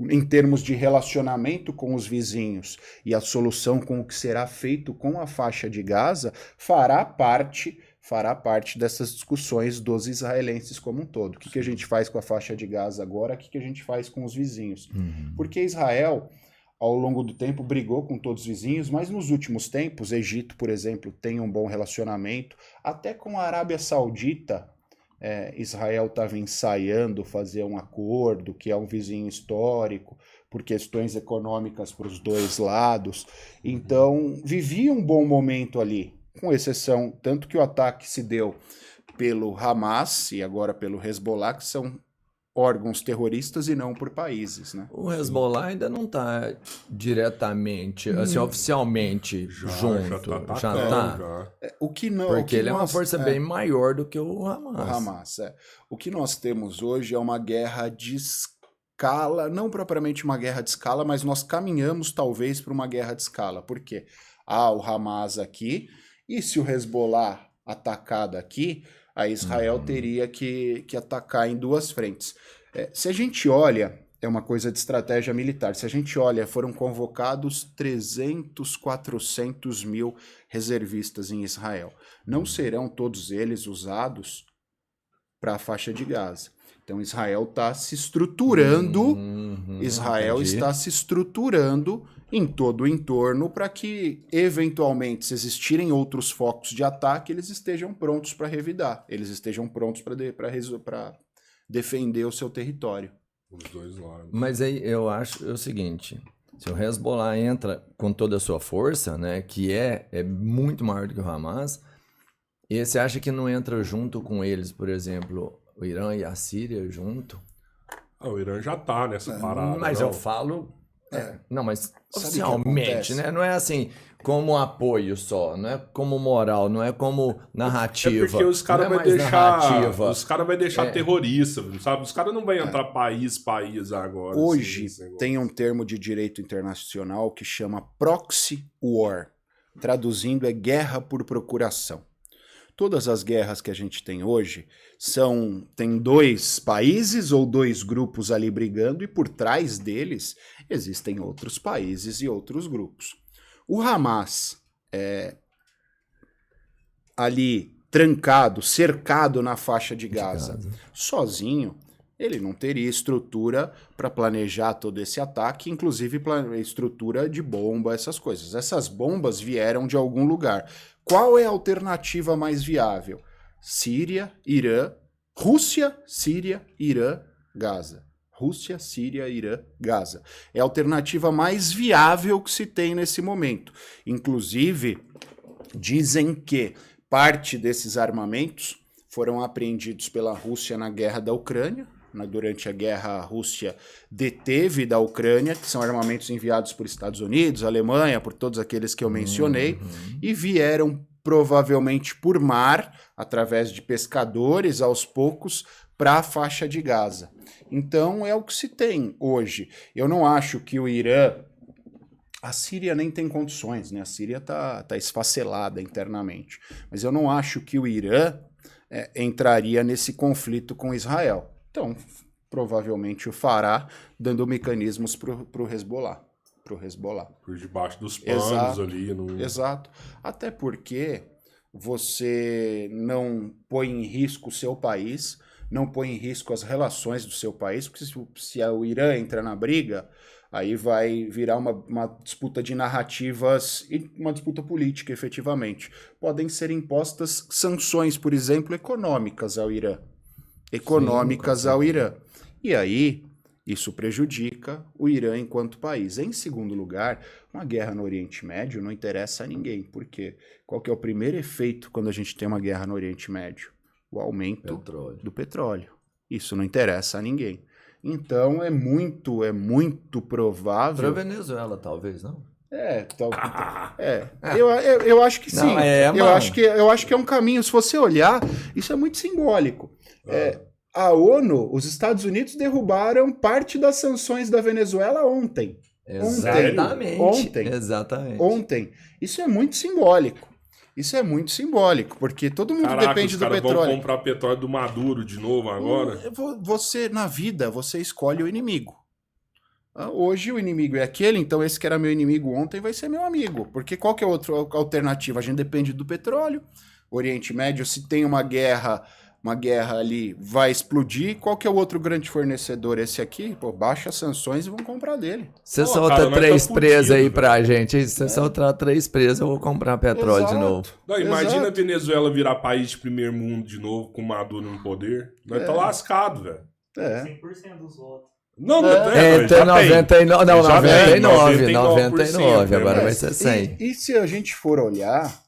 em termos de relacionamento com os vizinhos e a solução com o que será feito com a faixa de Gaza fará parte fará parte dessas discussões dos israelenses como um todo. O que a gente faz com a faixa de Gaza agora? O que a gente faz com os vizinhos? Porque Israel, ao longo do tempo, brigou com todos os vizinhos, mas nos últimos tempos, Egito, por exemplo, tem um bom relacionamento, até com a Arábia Saudita. Israel estava ensaiando fazer um acordo, que é um vizinho histórico, por questões econômicas para os dois lados. Então, vivia um bom momento ali, com exceção, tanto que o ataque se deu pelo Hamas e agora pelo Hezbollah, que são órgãos terroristas e não por países, né? O Hezbollah ainda não está diretamente, assim, oficialmente junto. Já tá. O que não, porque o que ele é uma força bem maior do que o Hamas. O Hamas, O que nós temos hoje é uma guerra de escala, não propriamente uma guerra de escala, mas nós caminhamos talvez para uma guerra de escala. Por quê? O Hamas aqui, e se o Hezbollah atacar daqui, a Israel teria que atacar em duas frentes. Se a gente olha, é uma coisa de estratégia militar, se a gente olha, foram convocados 300, 400 mil reservistas em Israel. Não serão todos eles usados para a faixa de Gaza. Então Israel está se estruturando, está se estruturando em todo o entorno para que, eventualmente, se existirem outros focos de ataque, eles estejam prontos para revidar, eles estejam prontos para defender o seu território. Os dois lados. Mas aí eu acho o seguinte, se o Hezbollah entra com toda a sua força, né, que é muito maior do que o Hamas, e você acha que não entra junto com eles, por exemplo, o Irã e a Síria junto? O Irã já tá nessa parada. Mas não. eu falo... Não, mas oficialmente, né? Não é assim como apoio só, não é como moral, não é como narrativa. Porque os caras vão deixar. Os caras vão deixar terrorista, sabe? Os caras não vão entrar país agora. Hoje assim, tem um termo de direito internacional que chama proxy war. Traduzindo, é guerra por procuração. Todas as guerras que a gente tem hoje tem dois países ou dois grupos ali brigando e por trás deles existem outros países e outros grupos. O Hamas ali trancado, cercado na faixa de Gaza, sozinho, ele não teria estrutura para planejar todo esse ataque, inclusive estrutura de bomba, essas coisas. Essas bombas vieram de algum lugar. Qual é a alternativa mais viável? Síria, Irã, Rússia, Síria, Irã, Gaza. Rússia, Síria, Irã, Gaza. É a alternativa mais viável que se tem nesse momento. Inclusive, dizem que parte desses armamentos foram apreendidos pela Rússia na guerra da Ucrânia. Durante a guerra, a Rússia deteve da Ucrânia, que são armamentos enviados por Estados Unidos, Alemanha, por todos aqueles que eu mencionei, e vieram provavelmente por mar, através de pescadores, aos poucos, para a faixa de Gaza. Então é o que se tem hoje. Eu não acho que o Irã... A Síria nem tem condições, né? A Síria tá esfacelada internamente. Mas eu não acho que o Irã entraria nesse conflito com Israel. Então, provavelmente o fará, dando mecanismos para o Hezbollah. Por debaixo dos panos ali. Exato. Até porque você não põe em risco o seu país, não põe em risco as relações do seu país, porque se o Irã entra na briga, aí vai virar uma disputa de narrativas e uma disputa política, efetivamente. Podem ser impostas sanções, por exemplo, econômicas ao Irã. E aí, isso prejudica o Irã enquanto país. Em segundo lugar, uma guerra no Oriente Médio não interessa a ninguém. Por quê? Qual que é o primeiro efeito quando a gente tem uma guerra no Oriente Médio? O aumento do petróleo. Isso não interessa a ninguém. Então, é muito provável... Para a Venezuela, talvez, não? Eu acho que sim. Eu acho que é um caminho. Se você olhar, isso é muito simbólico. A ONU, os Estados Unidos derrubaram parte das sanções da Venezuela ontem. Ontem. Isso é muito simbólico. Porque todo mundo depende do petróleo. Os caras vão comprar petróleo do Maduro de novo agora? Você, na vida, você escolhe o inimigo. Hoje o inimigo é aquele, então esse que era meu inimigo ontem vai ser meu amigo. Porque qual que é a outra alternativa? A gente depende do petróleo. Oriente Médio, se tem uma guerra ali, vai explodir. Qual que é o outro grande fornecedor? Esse aqui? Pô, baixa as sanções e vão comprar dele. Você solta 3 presas aí pra gente. Se você soltar 3 presas, eu vou comprar petróleo de novo. Não, imagina a Venezuela virar país de primeiro mundo de novo, com Maduro no poder. Nós tá lascado, velho. 100% dos votos. Não, tem 99, agora vai ser 100. E se a gente for olhar,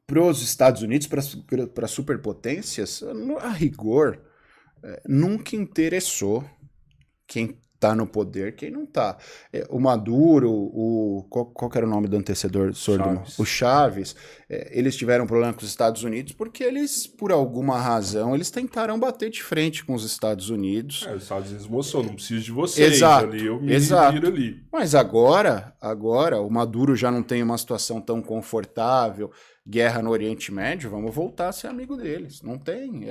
para os Estados Unidos, para superpotências, a rigor, nunca interessou quem está no poder, quem não está. O Maduro, qual que era o nome do antecessor? O Chaves, eles tiveram problema com os Estados Unidos porque eles, por alguma razão, eles tentaram bater de frente com os Estados Unidos. Os Estados Unidos mostrou, não preciso de vocês. Exato, ali, eu me exato. viro ali. Mas agora, o Maduro já não tem uma situação tão confortável, guerra no Oriente Médio, vamos voltar a ser amigo deles. Não tem,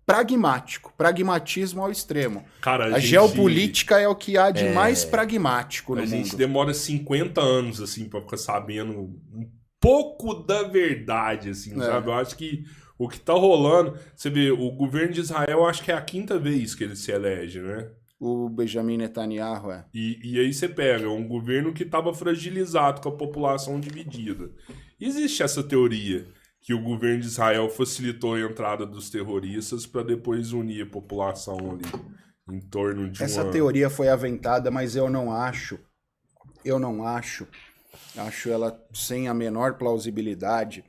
pragmático, pragmatismo ao extremo. Cara, a geopolítica é o que há de mais pragmático no mundo. A gente demora 50 anos, assim, pra ficar sabendo um pouco da verdade, assim, sabe? Eu acho que o que tá rolando... Você vê, o governo de Israel, acho que é a 5ª vez que ele se elege, né? O Benjamin Netanyahu, E aí você pega um governo que estava fragilizado, com a população dividida. Existe essa teoria que o governo de Israel facilitou a entrada dos terroristas para depois unir a população ali em torno de Essa teoria foi aventada, mas eu não acho ela sem a menor plausibilidade,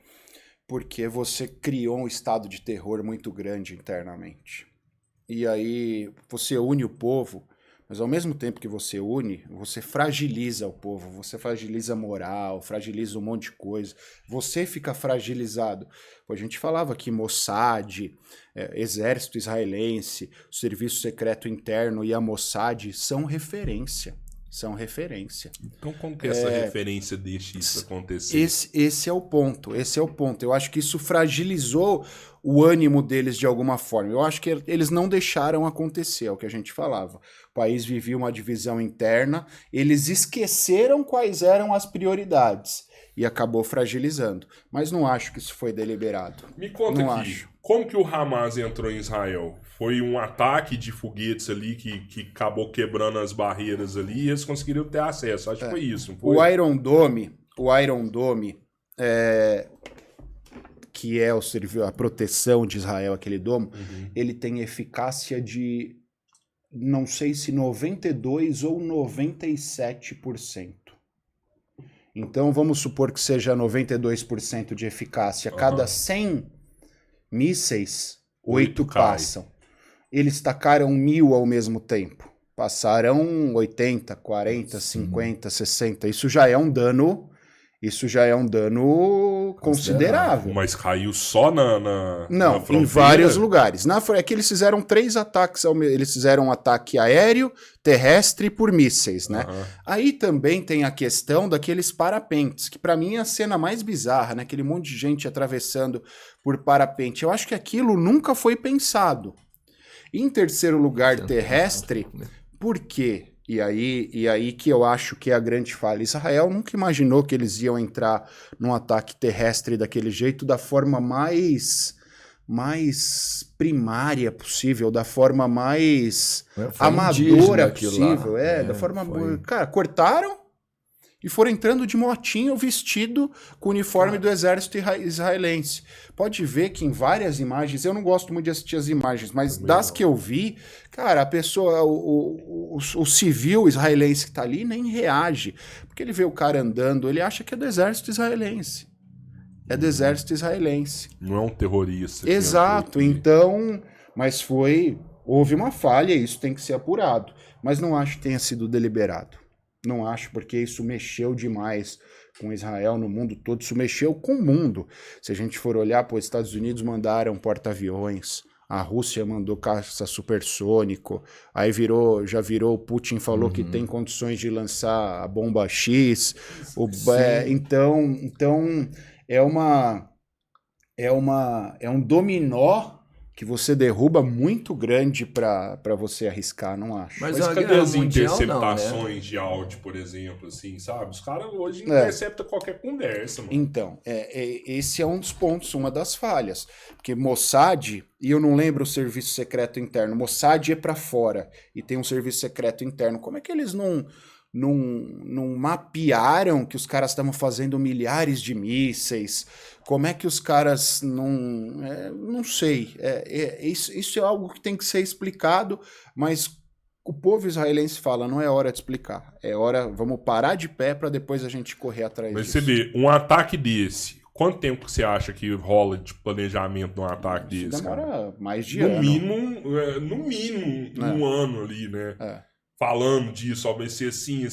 porque você criou um estado de terror muito grande internamente. E aí você une o povo, mas ao mesmo tempo que você une, você fragiliza o povo, você fragiliza a moral, fragiliza um monte de coisa, você fica fragilizado. A gente falava que Mossad, exército israelense, o serviço secreto interno e a Mossad são referência. Então como que essa referência deixa isso acontecer? Esse é o ponto. Eu acho que isso fragilizou o ânimo deles de alguma forma. Eu acho que eles não deixaram acontecer, é o que a gente falava. O país vivia uma divisão interna, eles esqueceram quais eram as prioridades e acabou fragilizando. Mas não acho que isso foi deliberado. Me conta não aqui, acho. Como que o Hamas entrou em Israel? Foi um ataque de foguetes ali que acabou quebrando as barreiras ali e eles conseguiram ter acesso. Acho que foi isso. Não foi? O Iron Dome, que é a proteção de Israel, aquele domo, ele tem eficácia de, não sei se 92% ou 97%. Então, vamos supor que seja 92% de eficácia. Cada 100 mísseis, 8 passam. Eles tacaram 1000 ao mesmo tempo. Passaram 80, 40, 50, 60. Isso já é um dano considerável. Mas caiu só na Não, fronteira? Em vários lugares. É que eles fizeram 3 ataques. Eles fizeram um ataque aéreo, terrestre e por mísseis, né? Aí também tem a questão daqueles parapentes, que para mim é a cena mais bizarra, né? Aquele monte de gente atravessando por parapente. Eu acho que aquilo nunca foi pensado. Em terceiro lugar, terrestre, por quê? E aí que eu acho que é a grande falha. Israel nunca imaginou que eles iam entrar num ataque terrestre daquele jeito, da forma mais primária possível, da forma mais amadora possível. Da forma... Cara, cortaram e foram entrando de motinho vestido com o uniforme do exército israelense. Pode ver que em várias imagens, eu não gosto muito de assistir as imagens, mas das que eu vi, cara, a pessoa, o civil israelense que tá ali nem reage, porque ele vê o cara andando, ele acha que é do exército israelense. É do exército israelense. Não é um terrorista. Exato, então, mas houve uma falha, isso tem que ser apurado, mas não acho que tenha sido deliberado. Não acho, porque isso mexeu demais com Israel no mundo todo, isso mexeu com o mundo. Se a gente for olhar, os Estados Unidos mandaram porta-aviões, a Rússia mandou caça supersônico, aí já virou, o Putin falou que tem condições de lançar a bomba X, então é um dominó que você derruba muito grande para você arriscar, não acho. Mas cadê as interceptações de áudio, por exemplo, assim, sabe? Os caras hoje interceptam qualquer conversa, mano. Então, esse é um dos pontos, uma das falhas. Porque Mossad, e eu não lembro o serviço secreto interno, Mossad é para fora e tem um serviço secreto interno. Como é que eles não mapearam que os caras estavam fazendo milhares de mísseis? Como é que os caras não sei. Isso é algo que tem que ser explicado, mas o povo israelense fala, não é hora de explicar. É hora, vamos parar de pé para depois a gente correr atrás disso. Mas você vê, um ataque desse, quanto tempo que você acha que rola de planejamento de um ataque desse? Demora mais de ano. No mínimo, um ano ali, né? Falando disso, vai ser assim,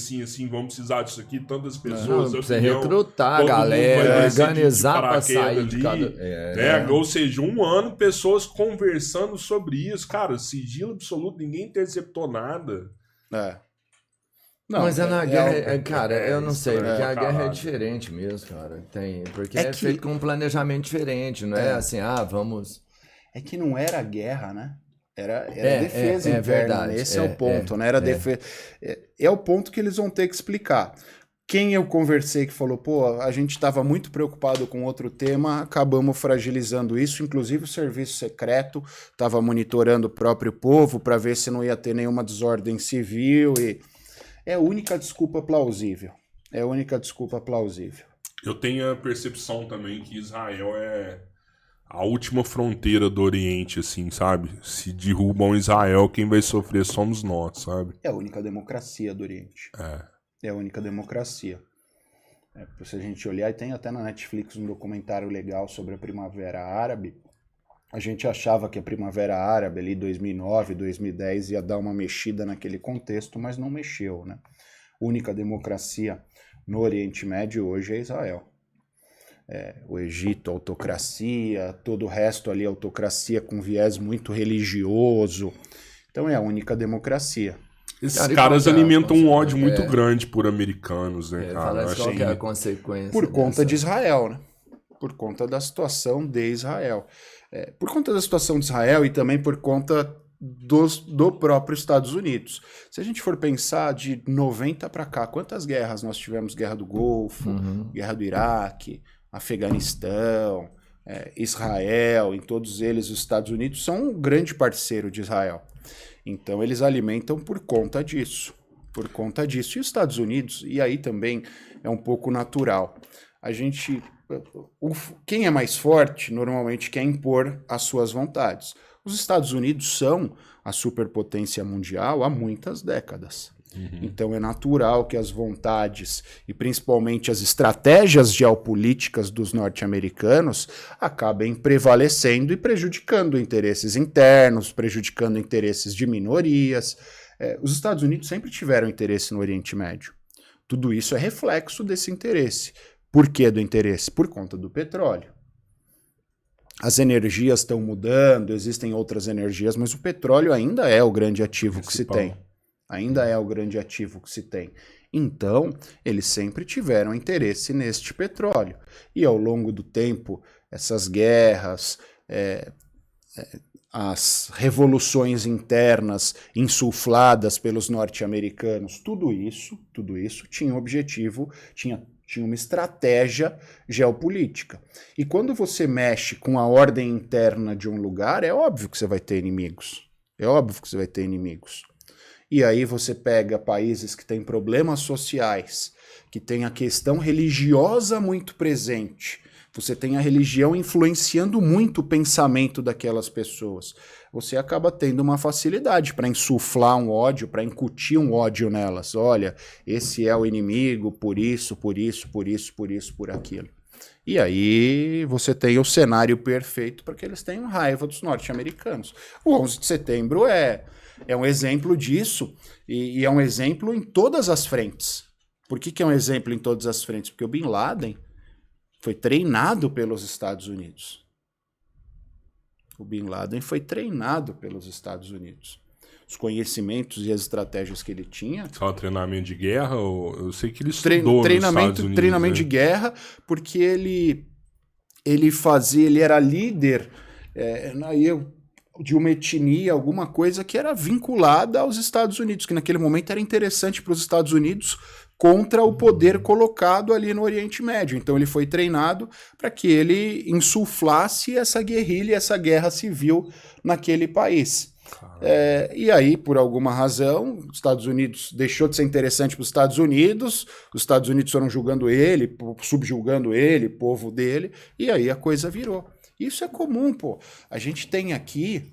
vamos precisar disso aqui, tantas pessoas. Você recrutar a galera, organizar para sair de cada... Ou seja, um ano, pessoas conversando sobre isso. Cara, sigilo absoluto, ninguém interceptou nada. Não, mas na guerra, cara, eu não sei, porque a guerra é diferente mesmo, cara. Porque é feito com um planejamento diferente, não é assim, vamos... É que não era guerra, né? Era defesa interna, verdade, esse é o ponto, né? Era defesa. É o ponto que eles vão ter que explicar. Quem eu conversei que falou, a gente estava muito preocupado com outro tema, acabamos fragilizando isso, inclusive o serviço secreto estava monitorando o próprio povo para ver se não ia ter nenhuma desordem civil, e é a única desculpa plausível. Eu tenho a percepção também que Israel é a última fronteira do Oriente, assim, sabe? Se derrubam Israel, quem vai sofrer somos nós, sabe? É a única democracia do Oriente. É a única democracia. Se a gente olhar, e tem até na Netflix um documentário legal sobre a Primavera Árabe. A gente achava que a Primavera Árabe, ali 2009, 2010, ia dar uma mexida naquele contexto, mas não mexeu, né? A única democracia no Oriente Médio hoje é Israel. O Egito, autocracia, todo o resto ali, autocracia com viés muito religioso. Então é a única democracia. Esses caras alimentam um ódio muito grande por americanos, né, cara? Qual que é a consequência? Por conta de Israel, né? Por conta da situação de Israel. Por conta da situação de Israel e também por conta do próprio Estados Unidos. Se a gente for pensar de 90 para cá, quantas guerras nós tivemos? Guerra do Golfo, Guerra do Iraque, Afeganistão, Israel, em todos eles os Estados Unidos são um grande parceiro de Israel. Então eles alimentam por conta disso. E os Estados Unidos, e aí também é um pouco natural. Quem é mais forte normalmente quer impor as suas vontades. Os Estados Unidos são a superpotência mundial há muitas décadas. Então é natural que as vontades e principalmente as estratégias geopolíticas dos norte-americanos acabem prevalecendo e prejudicando interesses internos, prejudicando interesses de minorias. Os Estados Unidos sempre tiveram interesse no Oriente Médio. Tudo isso é reflexo desse interesse. Por que do interesse? Por conta do petróleo. As energias estão mudando, existem outras energias, mas o petróleo ainda é o grande ativo que se tem. Então, eles sempre tiveram interesse neste petróleo. E ao longo do tempo, essas guerras, as revoluções internas insufladas pelos norte-americanos, tudo isso tinha um objetivo, tinha uma estratégia geopolítica. E quando você mexe com a ordem interna de um lugar, é óbvio que você vai ter inimigos. E aí você pega países que têm problemas sociais, que têm a questão religiosa muito presente. Você tem a religião influenciando muito o pensamento daquelas pessoas. Você acaba tendo uma facilidade para insuflar um ódio, para incutir um ódio nelas. Olha, esse é o inimigo por isso, por aquilo. E aí você tem o cenário perfeito para que eles tenham raiva dos norte-americanos. O 11 de setembro é um exemplo disso, e é um exemplo em todas as frentes. Por que é um exemplo em todas as frentes? Porque o Bin Laden foi treinado pelos Estados Unidos. Os conhecimentos e as estratégias que ele tinha... Só treinamento de guerra? Eu sei que ele estudou nos Estados Unidos. Treinamento de guerra, porque ele era líder... de uma etnia, alguma coisa que era vinculada aos Estados Unidos, que naquele momento era interessante para os Estados Unidos contra o poder colocado ali no Oriente Médio. Então ele foi treinado para que ele insuflasse essa guerrilha, essa guerra civil naquele país. E aí, por alguma razão, os Estados Unidos deixou de ser interessante para os Estados Unidos foram julgando ele, subjugando ele, povo dele, e aí a coisa virou. Isso é comum, pô. A gente tem aqui,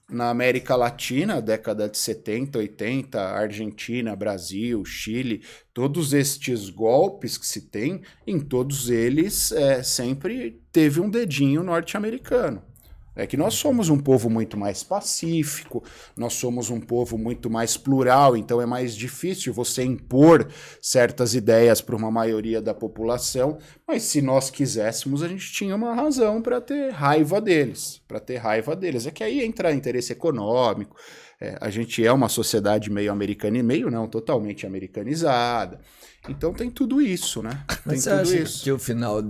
na América Latina, década de 70, 80, Argentina, Brasil, Chile, todos estes golpes que se tem, em todos eles sempre teve um dedinho norte-americano. É que nós somos um povo muito mais pacífico, nós somos um povo muito mais plural, então é mais difícil você impor certas ideias para uma maioria da população, mas se nós quiséssemos, a gente tinha uma razão para ter raiva deles, É que aí entra interesse econômico, a gente é uma sociedade meio americana e meio não, totalmente americanizada, então tem tudo isso, né? Mas você acha que o final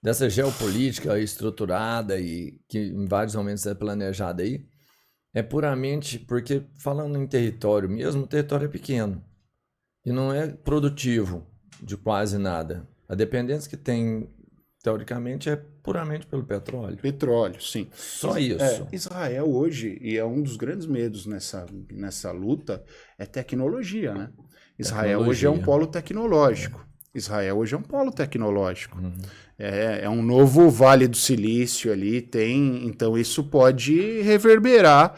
dessa geopolítica estruturada e que em vários momentos é planejada aí, é puramente porque, falando em território mesmo, o território é pequeno e não é produtivo de quase nada. A dependência que tem, teoricamente, é puramente pelo petróleo. Petróleo, sim. Só isso. Israel hoje, e é um dos grandes medos nessa luta, é tecnologia, né? Israel hoje é um polo tecnológico. Uhum. É um novo Vale do Silício ali, então isso pode reverberar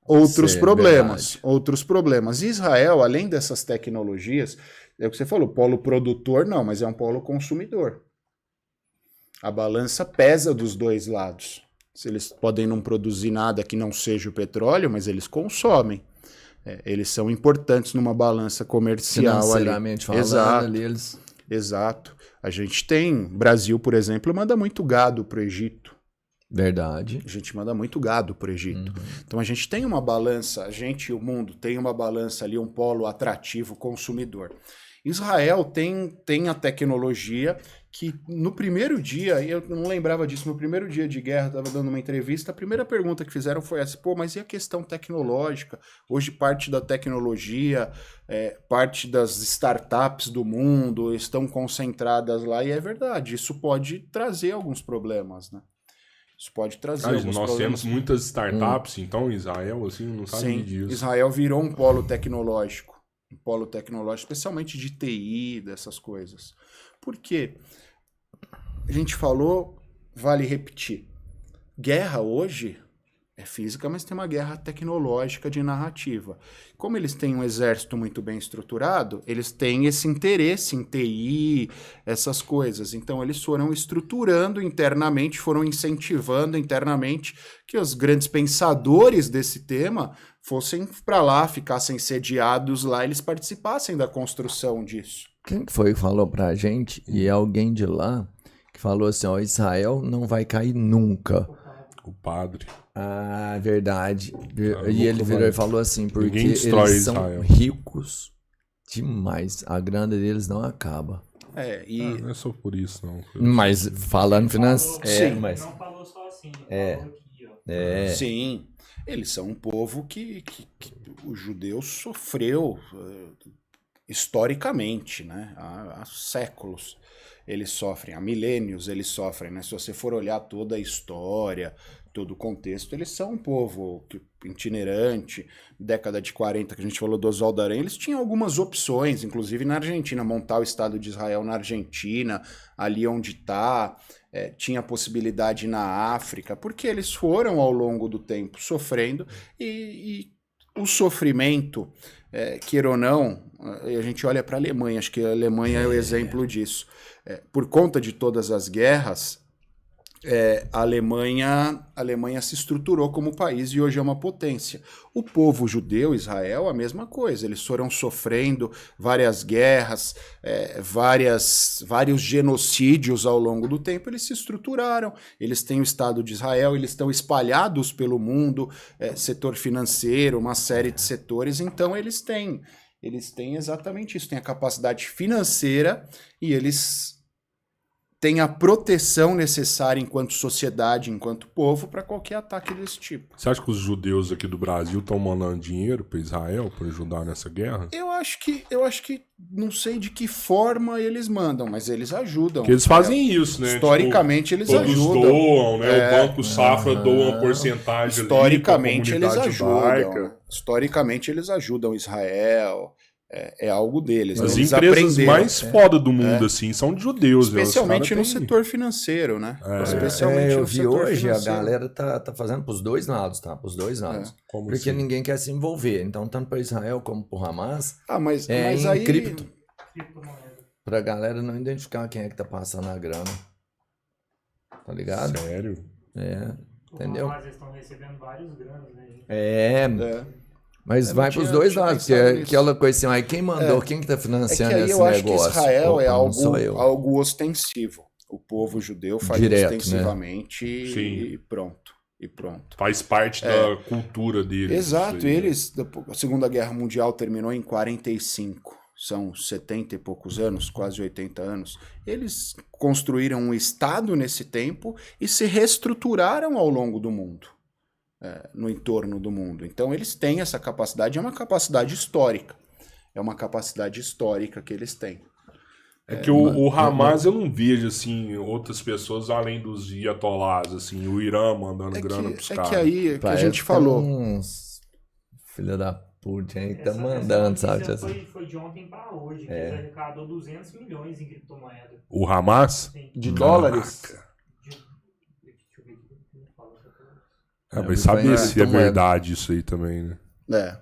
outros problemas. Israel, além dessas tecnologias, é o que você falou, polo produtor não, mas é um polo consumidor. A balança pesa dos dois lados. Se eles podem não produzir nada que não seja o petróleo, mas eles consomem. Eles são importantes numa balança comercial financeiramente ali. Falando, ali eles... Exato. A gente tem, Brasil, por exemplo, manda muito gado para o Egito. Verdade. A gente manda muito gado para o Egito. Então a gente tem uma balança, a gente e o mundo tem uma balança ali, um polo atrativo consumidor. Israel tem a tecnologia que no primeiro dia, eu não lembrava disso, no primeiro dia de guerra, estava dando uma entrevista, a primeira pergunta que fizeram foi essa, mas e a questão tecnológica? Hoje parte da tecnologia, parte das startups do mundo estão concentradas lá, e é verdade, isso pode trazer alguns problemas, né? Isso pode trazer alguns nós problemas. temos muitas startups, então Israel, assim, não sabe disso. Israel virou um polo tecnológico, especialmente de TI, dessas coisas. Por quê? A gente falou, vale repetir, guerra hoje é física, mas tem uma guerra tecnológica de narrativa. Como eles têm um exército muito bem estruturado, eles têm esse interesse em TI, essas coisas. Então eles foram estruturando internamente, foram incentivando internamente que os grandes pensadores desse tema fossem para lá, ficassem sediados lá, eles participassem da construção disso. Quem foi que falou pra gente, e é alguém de lá, que falou assim, Israel não vai cair nunca. O padre. Ah, verdade. E ele virou e falou assim, porque eles são Israel. ricos demais. A grana deles não acaba. Não é só por isso, não. Mas falando financeiro... Sim. Mas... Não falou só assim, falou aqui, ó. Sim, eles são um povo que o judeu sofreu historicamente, né? Há séculos eles sofrem, há milênios eles sofrem, né? Se você for olhar toda a história, todo o contexto, eles são um povo itinerante. Década de 40, que a gente falou do Oswaldo Aranha, eles tinham algumas opções, inclusive na Argentina, montar o Estado de Israel na Argentina, ali onde está, tinha possibilidade na África, porque eles foram ao longo do tempo sofrendo e o sofrimento, queira ou não, a gente olha para a Alemanha, acho que a Alemanha é o exemplo disso. Por conta de todas as guerras, a Alemanha se estruturou como país e hoje é uma potência. O povo judeu, Israel, a mesma coisa. Eles foram sofrendo várias guerras, vários genocídios ao longo do tempo. Eles se estruturaram. Eles têm o Estado de Israel, eles estão espalhados pelo mundo, setor financeiro, uma série de setores. Então eles têm exatamente isso. Têm a capacidade financeira e eles tem a proteção necessária enquanto sociedade, enquanto povo, para qualquer ataque desse tipo. Você acha que os judeus aqui do Brasil estão mandando dinheiro para Israel para ajudar nessa guerra? Eu acho que não sei de que forma eles mandam, mas eles ajudam. Porque eles fazem isso, né? Historicamente, tipo, eles ajudam. Todos doam, né? O Banco Safra doa uma porcentagem historicamente ali pra eles judaica. ajudam. Historicamente eles ajudam Israel. É algo deles. As eles empresas mais foda do mundo, assim, são de judeus. Especialmente no setor financeiro, né? Especialmente eu no vi setor hoje, financeiro. a galera tá fazendo pros dois lados, tá? Pros dois lados. Como Porque assim? ninguém quer se envolver. Então, tanto para Israel como pro Hamas, Mas em aí... cripto. Criptomoeda. Pra galera não identificar quem é que tá passando a grana. Tá ligado? Sério? Entendeu? Mas eles estão recebendo vários granos, né? Mas vai pros dois lados, que é aquela coisa assim, aí quem mandou, quem que tá financiando aí esse eu acho negócio? que Israel Opa, é não sou eu. algo ostensivo. O povo judeu faz Direto, ostensivamente Sim. e pronto. Faz parte da cultura deles. Exato, isso aí, né? a Segunda Guerra Mundial terminou em 45, são 70 e poucos anos, quase 80 anos. Eles construíram um Estado nesse tempo e se reestruturaram ao longo do mundo, no entorno do mundo. Então eles têm essa capacidade, é uma capacidade histórica. É uma capacidade histórica que eles têm. É que o Hamas eu não vejo, assim, outras pessoas além dos iatolás, assim, o Irã mandando grana pros caras. Que aí, que a gente Parece falou... Uns filha da puta, hein? Tá Essa mandando, sabe? Foi de ontem para hoje, que eles arrecadou 200 milhões em criptomoeda. O Hamas? Sim. De dólares? Deixa eu ver aqui como fala essa coisa. Mas saber se é criptomoeda. verdade isso aí também, né?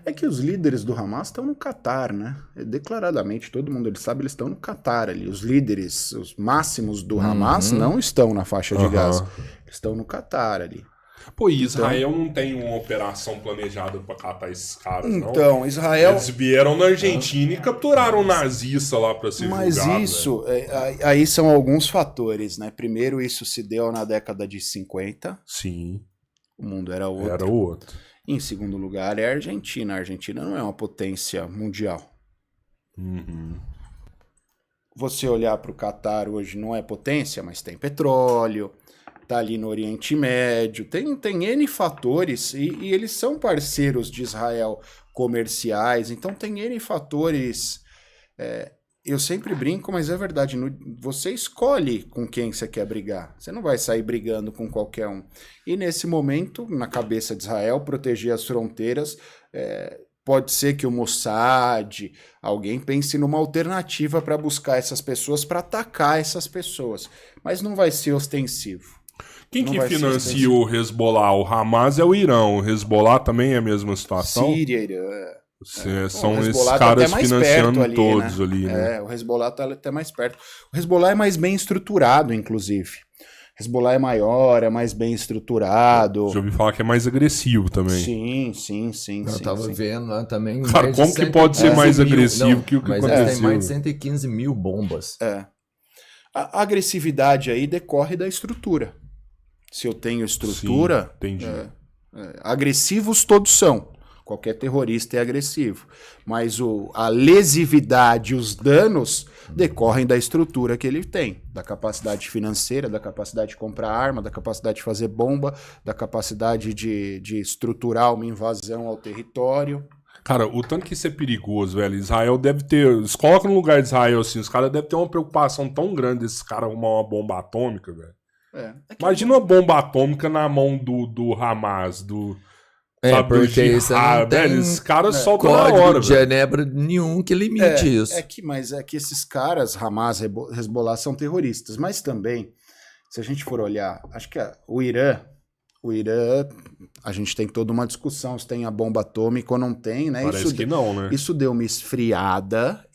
É que os líderes do Hamas estão no Catar, né? Declaradamente, todo mundo ele sabe, eles estão no Catar ali. Os líderes, os máximos do Hamas não estão na faixa de Gaza. Eles estão no Catar ali. Pô, e Israel não tem uma operação planejada pra catar esses caras, não? Então, Israel... Eles vieram na Argentina e capturaram um nazista lá pra ser Mas julgado. isso, aí são alguns fatores, né? Primeiro, isso se deu na década de 50. Sim, O mundo era outro. era o outro. Em segundo lugar, é a Argentina. A Argentina não é uma potência mundial. Você olhar para o Catar hoje não é potência, mas tem petróleo, tá ali no Oriente Médio, tem N fatores e eles são parceiros de Israel comerciais, então tem N fatores. Eu sempre brinco, mas é verdade, você escolhe com quem você quer brigar, você não vai sair brigando com qualquer um. E nesse momento, na cabeça de Israel, proteger as fronteiras, pode ser que o Mossad, alguém pense numa alternativa para buscar essas pessoas, para atacar essas pessoas, mas não vai ser ostensivo. Quem que financia o Hezbollah? O Hamas é o Irã, o Hezbollah também é a mesma situação? Síria, Irã... São o esses tá caras mais financiando perto ali, todos né? ali, né? O Hezbollah tá até mais perto. O Hezbollah é mais bem estruturado, inclusive. O Hezbollah é maior, é mais bem estruturado. Já ouvi falar que é mais agressivo também. Sim. Eu tava vendo lá também. Cara, como que pode ser mais agressivo que o que mas aconteceu? tem mais de 115 mil bombas. A agressividade aí decorre da estrutura. Se eu tenho estrutura... Sim, entendi. Agressivos todos são. Qualquer terrorista é agressivo. Mas a lesividade, os danos decorrem da estrutura que ele tem. Da capacidade financeira, da capacidade de comprar arma, da capacidade de fazer bomba, da capacidade de estruturar uma invasão ao território. Cara, o tanto que isso é perigoso, velho. Israel deve ter... Se coloca no lugar de Israel, assim, os caras devem ter uma preocupação tão grande desses caras arrumar uma bomba atômica, velho. Imagina uma bomba atômica na mão do Hamas, sabe, porque isso não tem velho, esses caras soltam na Código hora, de velho. Genebra nenhum que limite isso. Mas é que esses caras, Hamas, Hezbollah, são terroristas. Mas também, se a gente for olhar, acho que o Irã, a gente tem toda uma discussão se tem a bomba atômica ou não tem, né? Parece que não, né? Isso deu uma esfriada,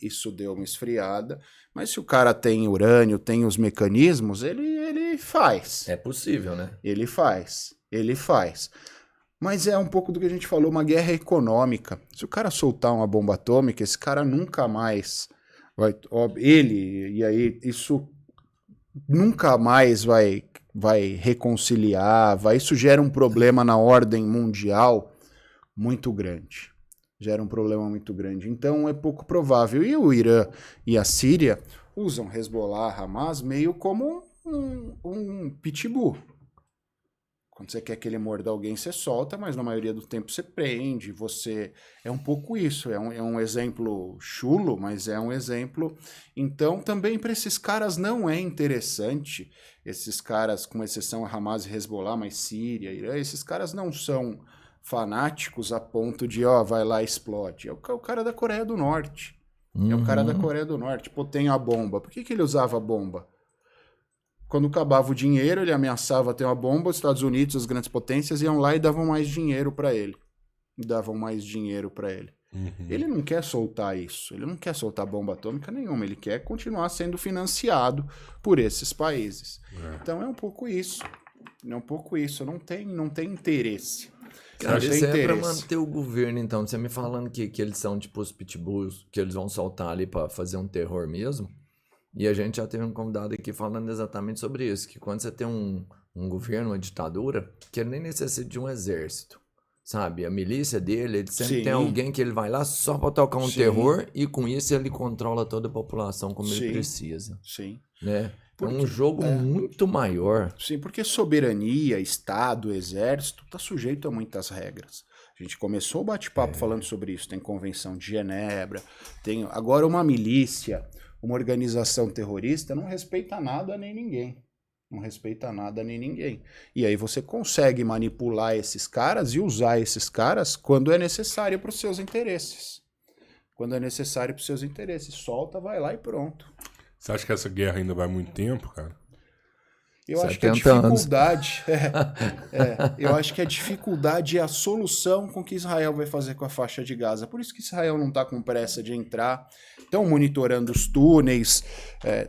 mas se o cara tem urânio, tem os mecanismos, ele faz. É possível, né? Ele faz. Mas é um pouco do que a gente falou, uma guerra econômica. Se o cara soltar uma bomba atômica, esse cara nunca mais vai... e aí isso nunca mais vai reconciliar, isso gera um problema na ordem mundial muito grande. Então é pouco provável. E o Irã e a Síria, usam Hezbollah, Hamas meio como um pitbull. Quando você quer que ele morda alguém, você solta, mas na maioria do tempo você prende, você... É um pouco isso, é um exemplo chulo, mas é um exemplo... Então, também para esses caras não é interessante, esses caras, com exceção a Hamas e Hezbollah, mas Síria, Irã, esses caras não são fanáticos a ponto de, vai lá e explode. É o cara da Coreia do Norte. É o cara da Coreia do Norte. Pô, tem a bomba. Por que ele usava a bomba? Quando acabava o dinheiro, ele ameaçava ter uma bomba, os Estados Unidos, as grandes potências, iam lá e davam mais dinheiro para ele. Ele não quer soltar isso, ele não quer soltar bomba atômica nenhuma, ele quer continuar sendo financiado por esses países. Então é um pouco isso, não tem interesse. Cara, isso é pra manter o governo, então. Você me falando que eles são tipo os pitbulls, que eles vão soltar ali pra fazer um terror mesmo. E a gente já teve um convidado aqui falando exatamente sobre isso, que quando você tem um governo, uma ditadura, que ele nem necessita de um exército, sabe? A milícia dele, ele sempre tem alguém que ele vai lá só pra tocar um terror e com isso ele controla toda a população como ele precisa. Sim. Né? Porque, é um jogo muito maior. Sim, porque soberania, Estado, Exército, está sujeito a muitas regras. A gente começou o bate-papo falando sobre isso. Tem Convenção de Genebra, tem agora uma milícia, uma organização terrorista, não respeita nada nem ninguém. E aí você consegue manipular esses caras e usar esses caras quando é necessário para os seus interesses. Solta, vai lá e pronto. Você acha que essa guerra ainda vai muito tempo, cara? Eu acho que a dificuldade eu acho que a dificuldade é a solução com que Israel vai fazer com a faixa de Gaza. Por isso que Israel não está com pressa de entrar. Estão monitorando os túneis.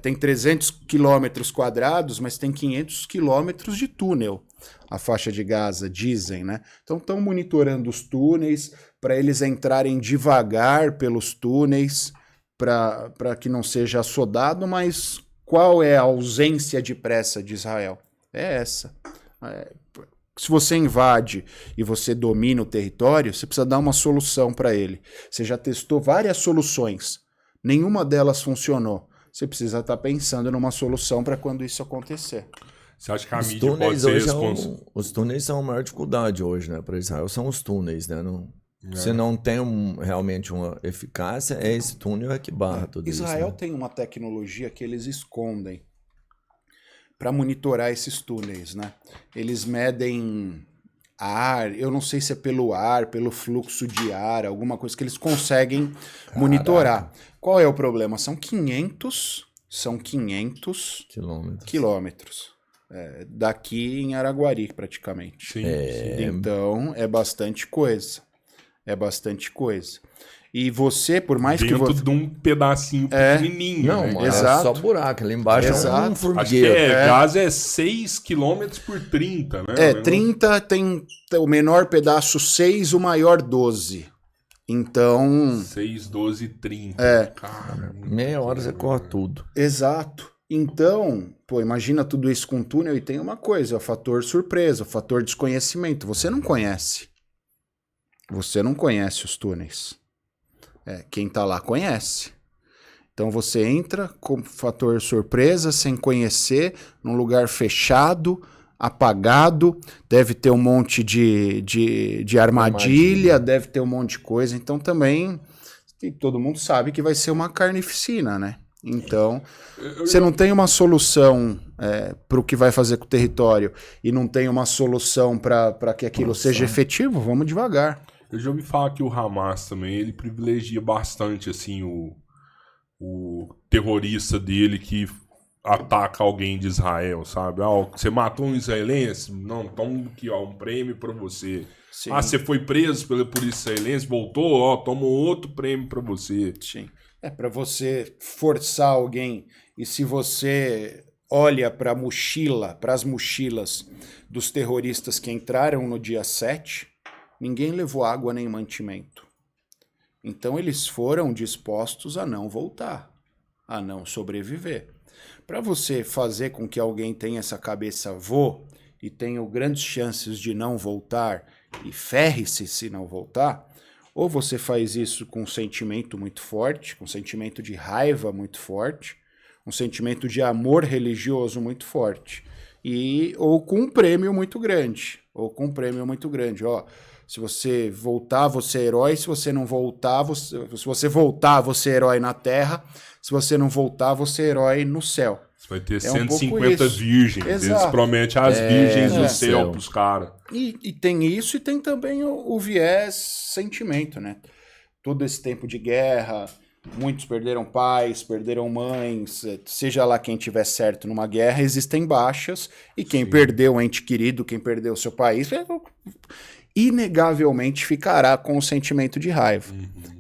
Tem 300 quilômetros quadrados, mas tem 500 quilômetros de túnel. A faixa de Gaza, dizem, né? Então estão monitorando os túneis para eles entrarem devagar pelos túneis, para que não seja assodado, mas... Qual é a ausência de pressa de Israel? É essa. Se você invade e você domina o território, você precisa dar uma solução para ele. Você já testou várias soluções. Nenhuma delas funcionou. Você precisa estar pensando numa solução para quando isso acontecer. Você acha que a mídia pode ser responsável? Os túneis são a maior dificuldade hoje, né? Para Israel são os túneis, né? Se não tem realmente uma eficácia, esse túnel que barra tudo isso. Israel tem uma tecnologia que eles escondem para monitorar esses túneis, né? Eles medem ar, eu não sei se é pelo ar, pelo fluxo de ar, alguma coisa que eles conseguem monitorar. Qual é o problema? São 500 quilômetros. Daqui em Araguari, praticamente. Sim. Então, é bastante coisa. E você, por mais dentro que você... de um pedacinho pequenininho. Não, né? é só buraco. Ali embaixo é um formigueiro. Acho que Gaza é 6 km por 30, né? 30 tem o menor pedaço 6, o maior 12. Então... 6, 12, 30. Cara, meia hora você corre tudo. Exato. Então, imagina tudo isso com túnel e tem uma coisa, o fator surpresa, o fator desconhecimento. Você não conhece os túneis. Quem tá lá conhece. Então você entra com fator surpresa, sem conhecer, num lugar fechado, apagado, deve ter um monte de armadilha, deve ter um monte de coisa. Então também todo mundo sabe que vai ser uma carnificina, né? Então, você não tem uma solução para o que vai fazer com o território e não tem uma solução para que aquilo seja efetivo, vamos devagar. Eu já ouvi falar que o Hamas também, ele privilegia bastante, assim, o terrorista dele que ataca alguém de Israel, sabe? Você matou um israelense? Não, toma aqui, um prêmio pra você. Sim. Você foi preso pela polícia israelense, voltou, toma outro prêmio pra você. Sim. Para você forçar alguém, e se você olha para as mochilas dos terroristas que entraram no dia 7, ninguém levou água nem mantimento. Então eles foram dispostos a não voltar, a não sobreviver. Para você fazer com que alguém tenha essa cabeça e tenha grandes chances de não voltar e ferre-se se não voltar, ou você faz isso com um sentimento muito forte, com um sentimento de raiva muito forte, um sentimento de amor religioso muito forte. Ou com um prêmio muito grande. Ó, se você voltar, você é herói. Se você não voltar, se você voltar, você é herói na terra. Se você não voltar, você é herói no céu. Você vai ter 150 virgens. Exato. Eles prometem as virgens do céu pros caras. E tem isso e tem também o viés sentimento, né? Todo esse tempo de guerra, muitos perderam pais, perderam mães, seja lá quem tiver certo numa guerra, existem baixas, e quem perdeu um ente querido, quem perdeu seu país, inegavelmente ficará com o sentimento de raiva.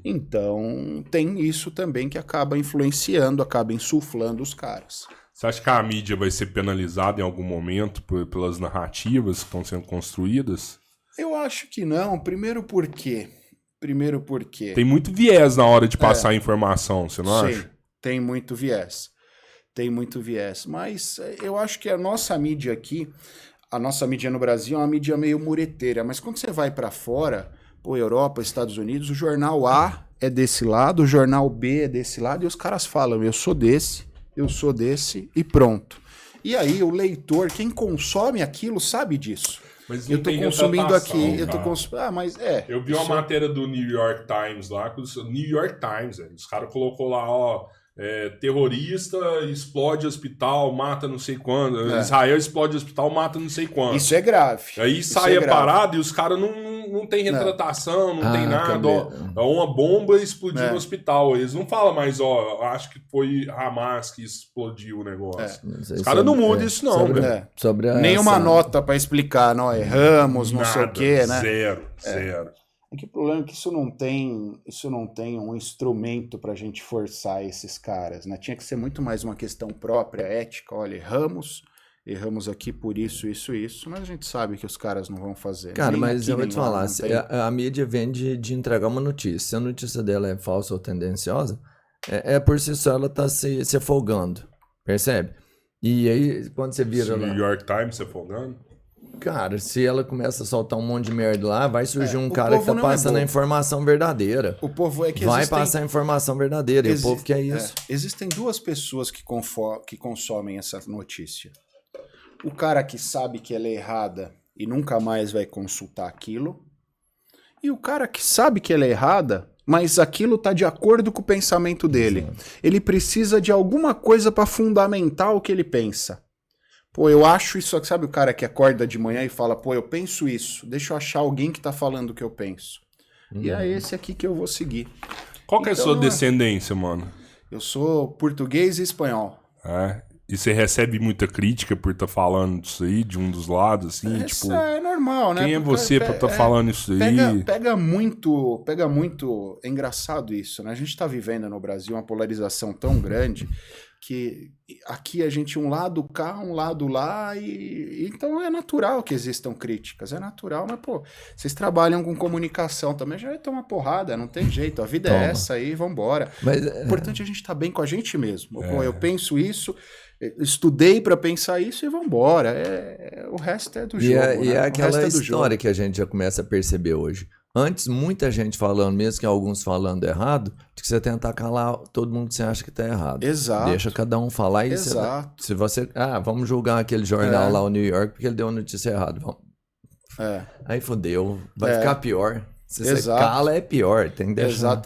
Então, tem isso também que acaba influenciando, acaba insuflando os caras. Você acha que a mídia vai ser penalizada em algum momento pelas narrativas que estão sendo construídas? Eu acho que não. Primeiro porque tem muito viés na hora de passar a informação, você não acha? Tem muito viés. Mas eu acho que a nossa mídia aqui, a nossa mídia no Brasil é uma mídia meio mureteira. Mas quando você vai para fora, Europa, Estados Unidos, o jornal A é desse lado, o jornal B é desse lado, e os caras falam, eu sou desse e pronto. E aí o leitor, quem consome aquilo, sabe disso. Mas eu tô consumindo aqui, eu vi uma matéria do New York Times lá, New York Times, os caras colocou lá, terrorista explode hospital, mata não sei quando, Israel explode hospital, mata não sei quando. Isso é grave. Aí sai a parada e os caras não tem retratação, não tem nada, uma bomba explodiu no hospital. Eles não falam mais, acho que foi Hamas que explodiu o negócio. Os caras não mudam isso não, Nenhuma nota pra explicar, não, erramos, não sei o quê, né? Zero. É que o problema é que isso não tem um instrumento pra gente forçar esses caras, né? Tinha que ser muito mais uma questão própria, ética. Olha, erramos aqui por isso, mas a gente sabe que os caras não vão fazer. Cara, mas eu vou te falar, a mídia vem de entregar uma notícia. Se a notícia dela é falsa ou tendenciosa, por si só ela tá se afogando, percebe? E aí, quando você vira lá... New York Times se afogando? Cara, se ela começa a soltar um monte de merda lá, vai surgir um cara que tá passando a informação verdadeira. O povo é que vai passar a informação verdadeira, e o povo quer isso. Existem duas pessoas que consomem essa notícia. O cara que sabe que ela é errada e nunca mais vai consultar aquilo. E o cara que sabe que ela é errada, mas aquilo tá de acordo com o pensamento dele. Exato. Ele precisa de alguma coisa para fundamentar o que ele pensa. Eu acho isso, sabe o cara que acorda de manhã e fala, eu penso isso, deixa eu achar alguém que tá falando o que eu penso. E é esse aqui que eu vou seguir. Qual que é a sua descendência, mano? Eu sou português e espanhol. E você recebe muita crítica por estar falando disso aí, de um dos lados, assim, é normal, né? Quem é você pra estar falando isso aí? Pega muito, é engraçado isso, né? A gente tá vivendo no Brasil uma polarização tão grande que aqui a gente um lado cá, um lado lá, e então é natural que existam críticas, é natural, mas vocês trabalham com comunicação também, já vai tomar porrada, não tem jeito, a vida é essa aí, vambora. O importante é a gente estar bem com a gente mesmo. Eu penso isso, estudei para pensar isso e vambora. O resto é do jogo. E é aquela história que a gente já começa a perceber hoje. Antes, muita gente falando, mesmo que alguns falando errado, de que você tentar calar todo mundo que você acha que tá errado. Exato. Deixa cada um falar e exato. Se você... vamos julgar aquele jornal lá, o New York, porque ele deu a notícia errada. Aí fodeu. Vai ficar pior. Se você cala, é pior. Tem que deixar.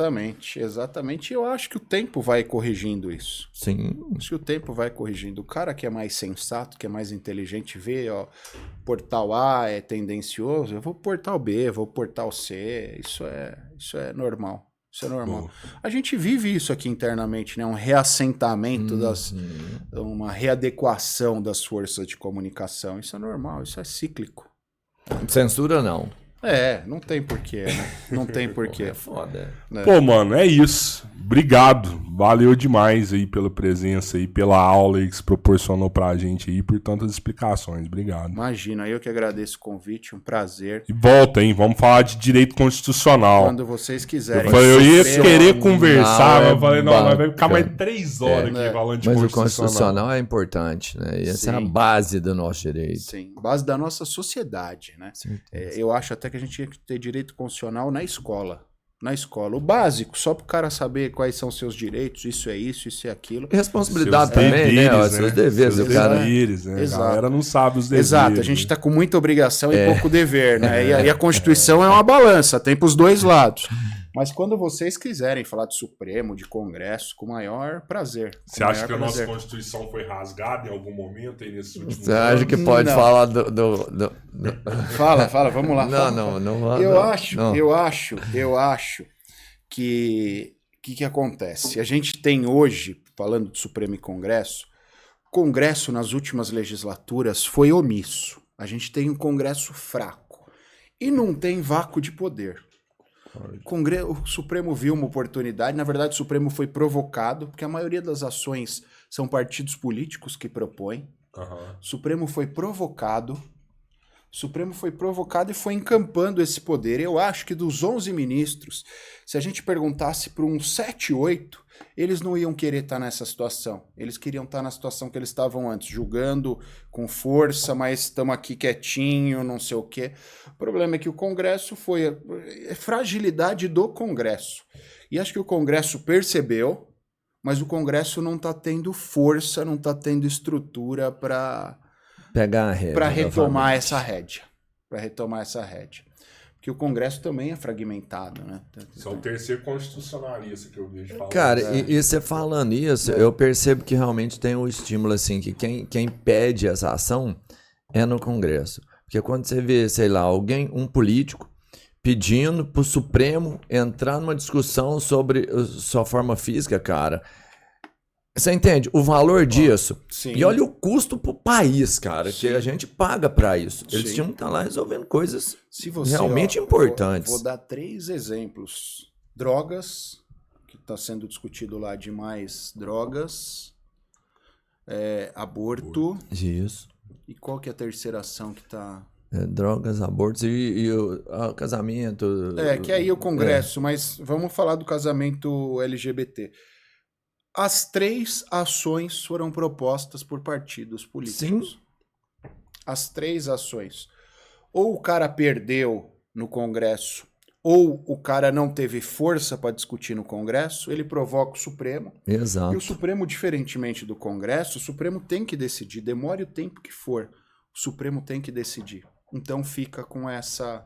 Exatamente. Eu acho que o tempo vai corrigindo isso. Sim. Acho que o tempo vai corrigindo. O cara que é mais sensato, que é mais inteligente, vê, portal A é tendencioso, eu vou portal B, vou portal C. Isso é normal. Isso é normal. A gente vive isso aqui internamente, né? Um reassentamento uma readequação das forças de comunicação. Isso é normal, isso é cíclico. Censura não. Não tem porquê, né? Não tem porquê. É foda. Mano, é isso. Obrigado. Valeu demais aí pela presença aí, pela aula aí que se proporcionou pra gente aí, por tantas explicações. Obrigado. Imagina, eu que agradeço o convite, um prazer. E volta, hein? Vamos falar de direito constitucional. Quando vocês quiserem. Eu ia querer conversar, mas eu falei, nós vai ficar mais 3 horas aqui falando de constitucional. Mas o constitucional é importante, né? E essa é a base do nosso direito. Sim, base da nossa sociedade, né? Eu acho até que a gente tinha que ter direito constitucional na escola. Na escola. O básico, só para o cara saber quais são seus direitos, isso é aquilo. E responsabilidade seus também, deveres, né? Seus deveres. Seus deveres, né? Exato. A galera não sabe os deveres. Exato, a gente está com muita obrigação e pouco dever, né? E a Constituição é uma balança, tem para os dois lados. Mas quando vocês quiserem falar de Supremo, de Congresso, com o maior prazer. Você acha que a nossa Constituição foi rasgada em algum momento aí nesses últimos anos? Você acha que pode falar do... Fala, vamos lá. Não. Eu acho que acontece? A gente tem hoje, falando de Supremo e Congresso, o Congresso nas últimas legislaturas foi omisso. A gente tem um Congresso fraco e não tem vácuo de poder. O Supremo viu uma oportunidade, na verdade o Supremo foi provocado, porque a maioria das ações são partidos políticos que propõem. O Supremo foi provocado e foi encampando esse poder. Eu acho que dos 11 ministros, se a gente perguntasse para uns 7, 8, eles não iam querer estar nessa situação. Eles queriam estar na situação que eles estavam antes, julgando com força, mas estamos aqui quietinho, não sei o quê. O problema é que o Congresso foi a fragilidade do Congresso. E acho que o Congresso percebeu, mas o Congresso não está tendo força, não está tendo estrutura para pegar a rédea, para retomar essa rédea. Porque o Congresso também é fragmentado, né? Isso é o terceiro constitucionalista que eu vejo falar. Cara, e você falando isso, eu percebo que realmente tem um estímulo, assim, que quem pede essa ação é no Congresso. Porque quando você vê, sei lá, um político pedindo pro Supremo entrar numa discussão sobre sua forma física, cara... Você entende? O valor disso. Sim. E olha o custo pro país, cara, que a gente paga pra isso. Eles tinham que estar lá resolvendo coisas realmente importantes. Vou dar 3 exemplos. Drogas, que está sendo discutido lá demais. Drogas. Aborto. Isso. E qual que é a terceira ação que está... drogas, abortos e o casamento. Que aí o Congresso, mas vamos falar do casamento LGBT. As 3 ações foram propostas por partidos políticos. Sim. As 3 ações. Ou o cara perdeu no Congresso, ou o cara não teve força para discutir no Congresso, ele provoca o Supremo. Exato. E o Supremo, diferentemente do Congresso, o Supremo tem que decidir, demore o tempo que for, o Supremo tem que decidir. Então fica com essa...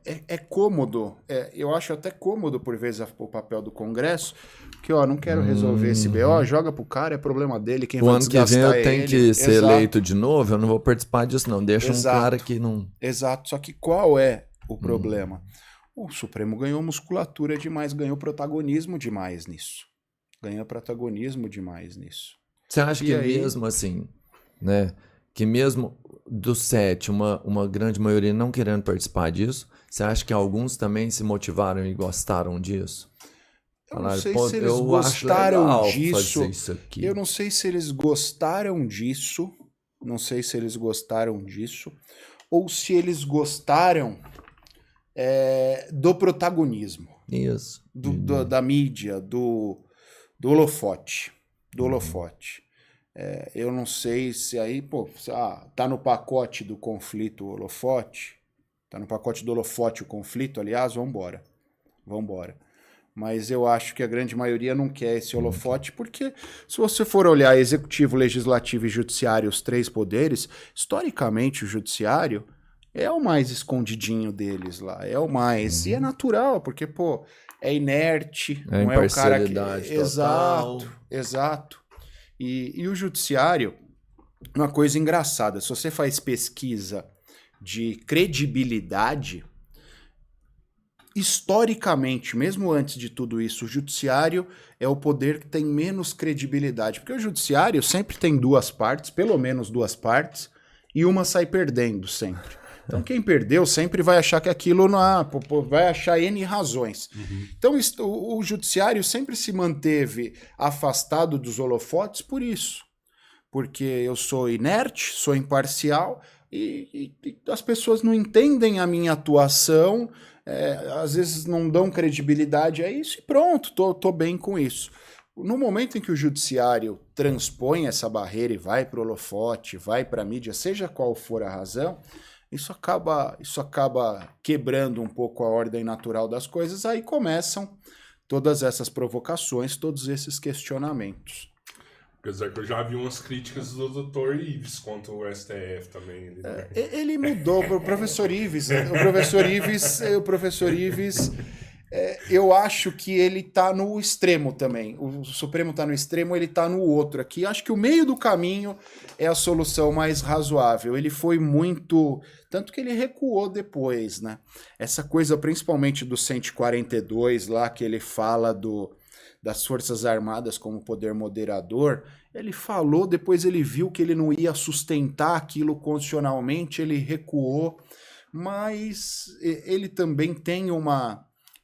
É cômodo, eu acho até cômodo por vezes o papel do Congresso, que não quero resolver esse BO, joga pro cara, é problema dele, quem vai desgastar é ele. O ano que vem eu tenho que ser eleito de novo, eu não vou participar disso não, deixa um cara que não... Exato, só que qual é o problema? O Supremo ganhou musculatura demais, ganhou protagonismo demais nisso. Você acha que mesmo assim, né, que mesmo dos 7, uma grande maioria não querendo participar disso, você acha que alguns também se motivaram e gostaram disso? Eu não sei se eles gostaram disso. Eu não sei se eles gostaram disso. Ou se eles gostaram do protagonismo. Isso. Da mídia, do holofote. Eu não sei se aí, tá no pacote do conflito o holofote. Tá no pacote do holofote o conflito, aliás, vambora. Mas eu acho que a grande maioria não quer esse holofote, porque se você for olhar executivo, legislativo e judiciário, os 3 poderes, historicamente o judiciário é o mais escondidinho deles lá, é o mais... E é natural, porque, é inerte, não é o cara que... Exato. E o judiciário, uma coisa engraçada, se você faz pesquisa de credibilidade, historicamente, mesmo antes de tudo isso, o judiciário é o poder que tem menos credibilidade, porque o judiciário sempre tem 2 partes, pelo menos 2 partes, e uma sai perdendo sempre. Então quem perdeu sempre vai achar que aquilo vai achar N razões. Então o judiciário sempre se manteve afastado dos holofotes por isso. Porque eu sou inerte, sou imparcial e as pessoas não entendem a minha atuação, às vezes não dão credibilidade a isso e pronto, tô bem com isso. No momento em que o judiciário transpõe essa barreira e vai para o holofote, vai para a mídia, seja qual for a razão, isso acaba quebrando um pouco a ordem natural das coisas, aí começam todas essas provocações, todos esses questionamentos. Apesar que eu já vi umas críticas do Dr. Ives contra o STF também. Ele mudou para o professor Ives. O professor Ives, eu acho que ele está no extremo também. O Supremo está no extremo, ele está no outro aqui. Acho que o meio do caminho é a solução mais razoável. Ele foi muito... Tanto que ele recuou depois, né? Essa coisa, principalmente do 142 lá, que ele fala das Forças Armadas como poder moderador, ele falou, depois ele viu que ele não ia sustentar aquilo constitucionalmente, ele recuou, mas ele também tem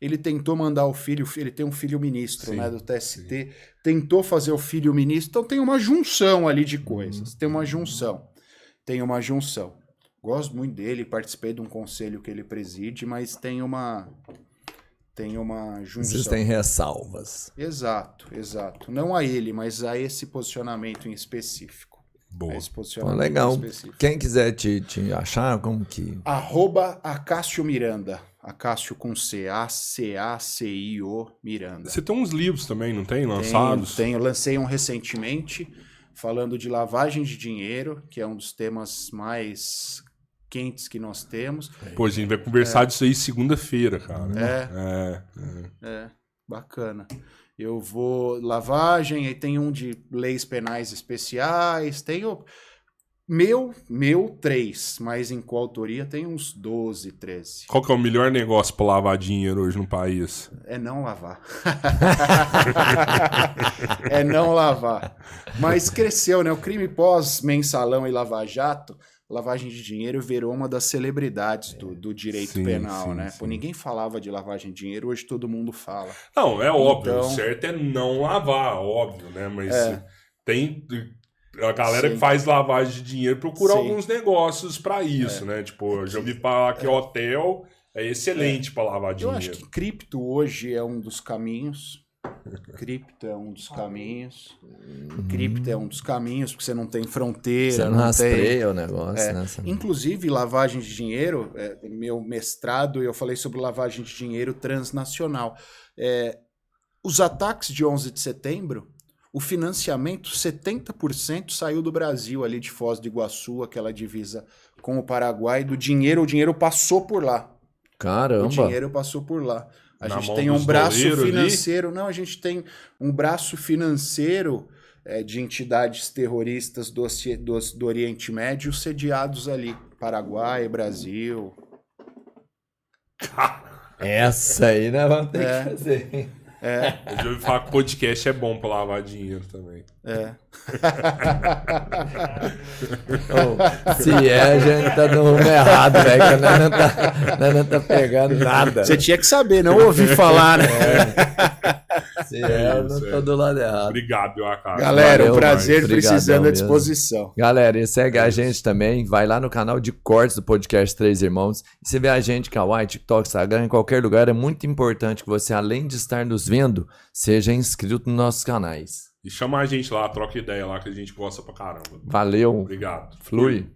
ele tentou mandar o filho, ele tem um filho ministro, sim, né, do TST, sim. Tentou fazer o filho ministro, então tem uma junção ali de coisas, tem uma junção. Gosto muito dele, participei de um conselho que ele preside, mas tem uma junção. Existem ressalvas. Exato. Não a ele, mas a esse posicionamento em específico. Boa. Legal. Específico. Quem quiser te achar, como que... @Acácio Miranda. Acácio com C, A-C-A-C-I-O Miranda. Você tem uns livros também, não tem? Lançados? Tenho. Lancei um recentemente, falando de lavagem de dinheiro, que é um dos temas mais... quentes que nós temos. Pô, a gente vai conversar disso aí segunda-feira, cara. Bacana. Eu vou... Lavagem, aí tem um de leis penais especiais, tenho... Meu 3, mas em coautoria tem uns 12, 13. Qual que é o melhor negócio pra lavar dinheiro hoje no país? É não lavar. É não lavar. Mas cresceu, né? O crime pós-mensalão e lava-jato, lavagem de dinheiro virou uma das celebridades do direito penal, né? Sim. Pô, ninguém falava de lavagem de dinheiro, hoje todo mundo fala. Não, é óbvio. Então... O certo é não lavar, óbvio, né? Mas tem... A galera que faz lavagem de dinheiro procura alguns negócios pra isso, né? Tipo, eu já ouvi falar que hotel é excelente pra lavar dinheiro. Eu acho que cripto hoje é um dos caminhos. Cripto é um dos caminhos, porque você não tem fronteira. Você não rastreia o negócio, né? Inclusive, lavagem de dinheiro, meu mestrado, eu falei sobre lavagem de dinheiro transnacional. Os ataques de 11 de setembro, o financiamento, 70% saiu do Brasil, ali de Foz do Iguaçu, aquela divisa com o Paraguai, o dinheiro passou por lá. Caramba! O dinheiro passou por lá. A gente tem um braço financeiro... Ali? Não, a gente tem um braço financeiro de entidades terroristas do Oriente Médio sediados ali. Paraguai, Brasil. Essa aí nós vamos ter que fazer. Eu já ouvi falar que podcast é bom pra lavar dinheiro também. Se a gente tá no rumo errado, velho, que nós não tá pegando nada. Você tinha que saber, não ouvir falar, né? Eu não tô do lado errado. Obrigado, Acácio. Galera, valeu, um prazer, precisando à disposição. Galera, e segue a gente também, vai lá no canal de cortes do podcast Três Irmãos, e você vê a gente, Kawaii, TikTok, Instagram, em qualquer lugar, é muito importante que você, além de estar nos vendo, seja inscrito nos nossos canais. E chama a gente lá, troca ideia lá, que a gente gosta pra caramba. Valeu. Obrigado. Flui.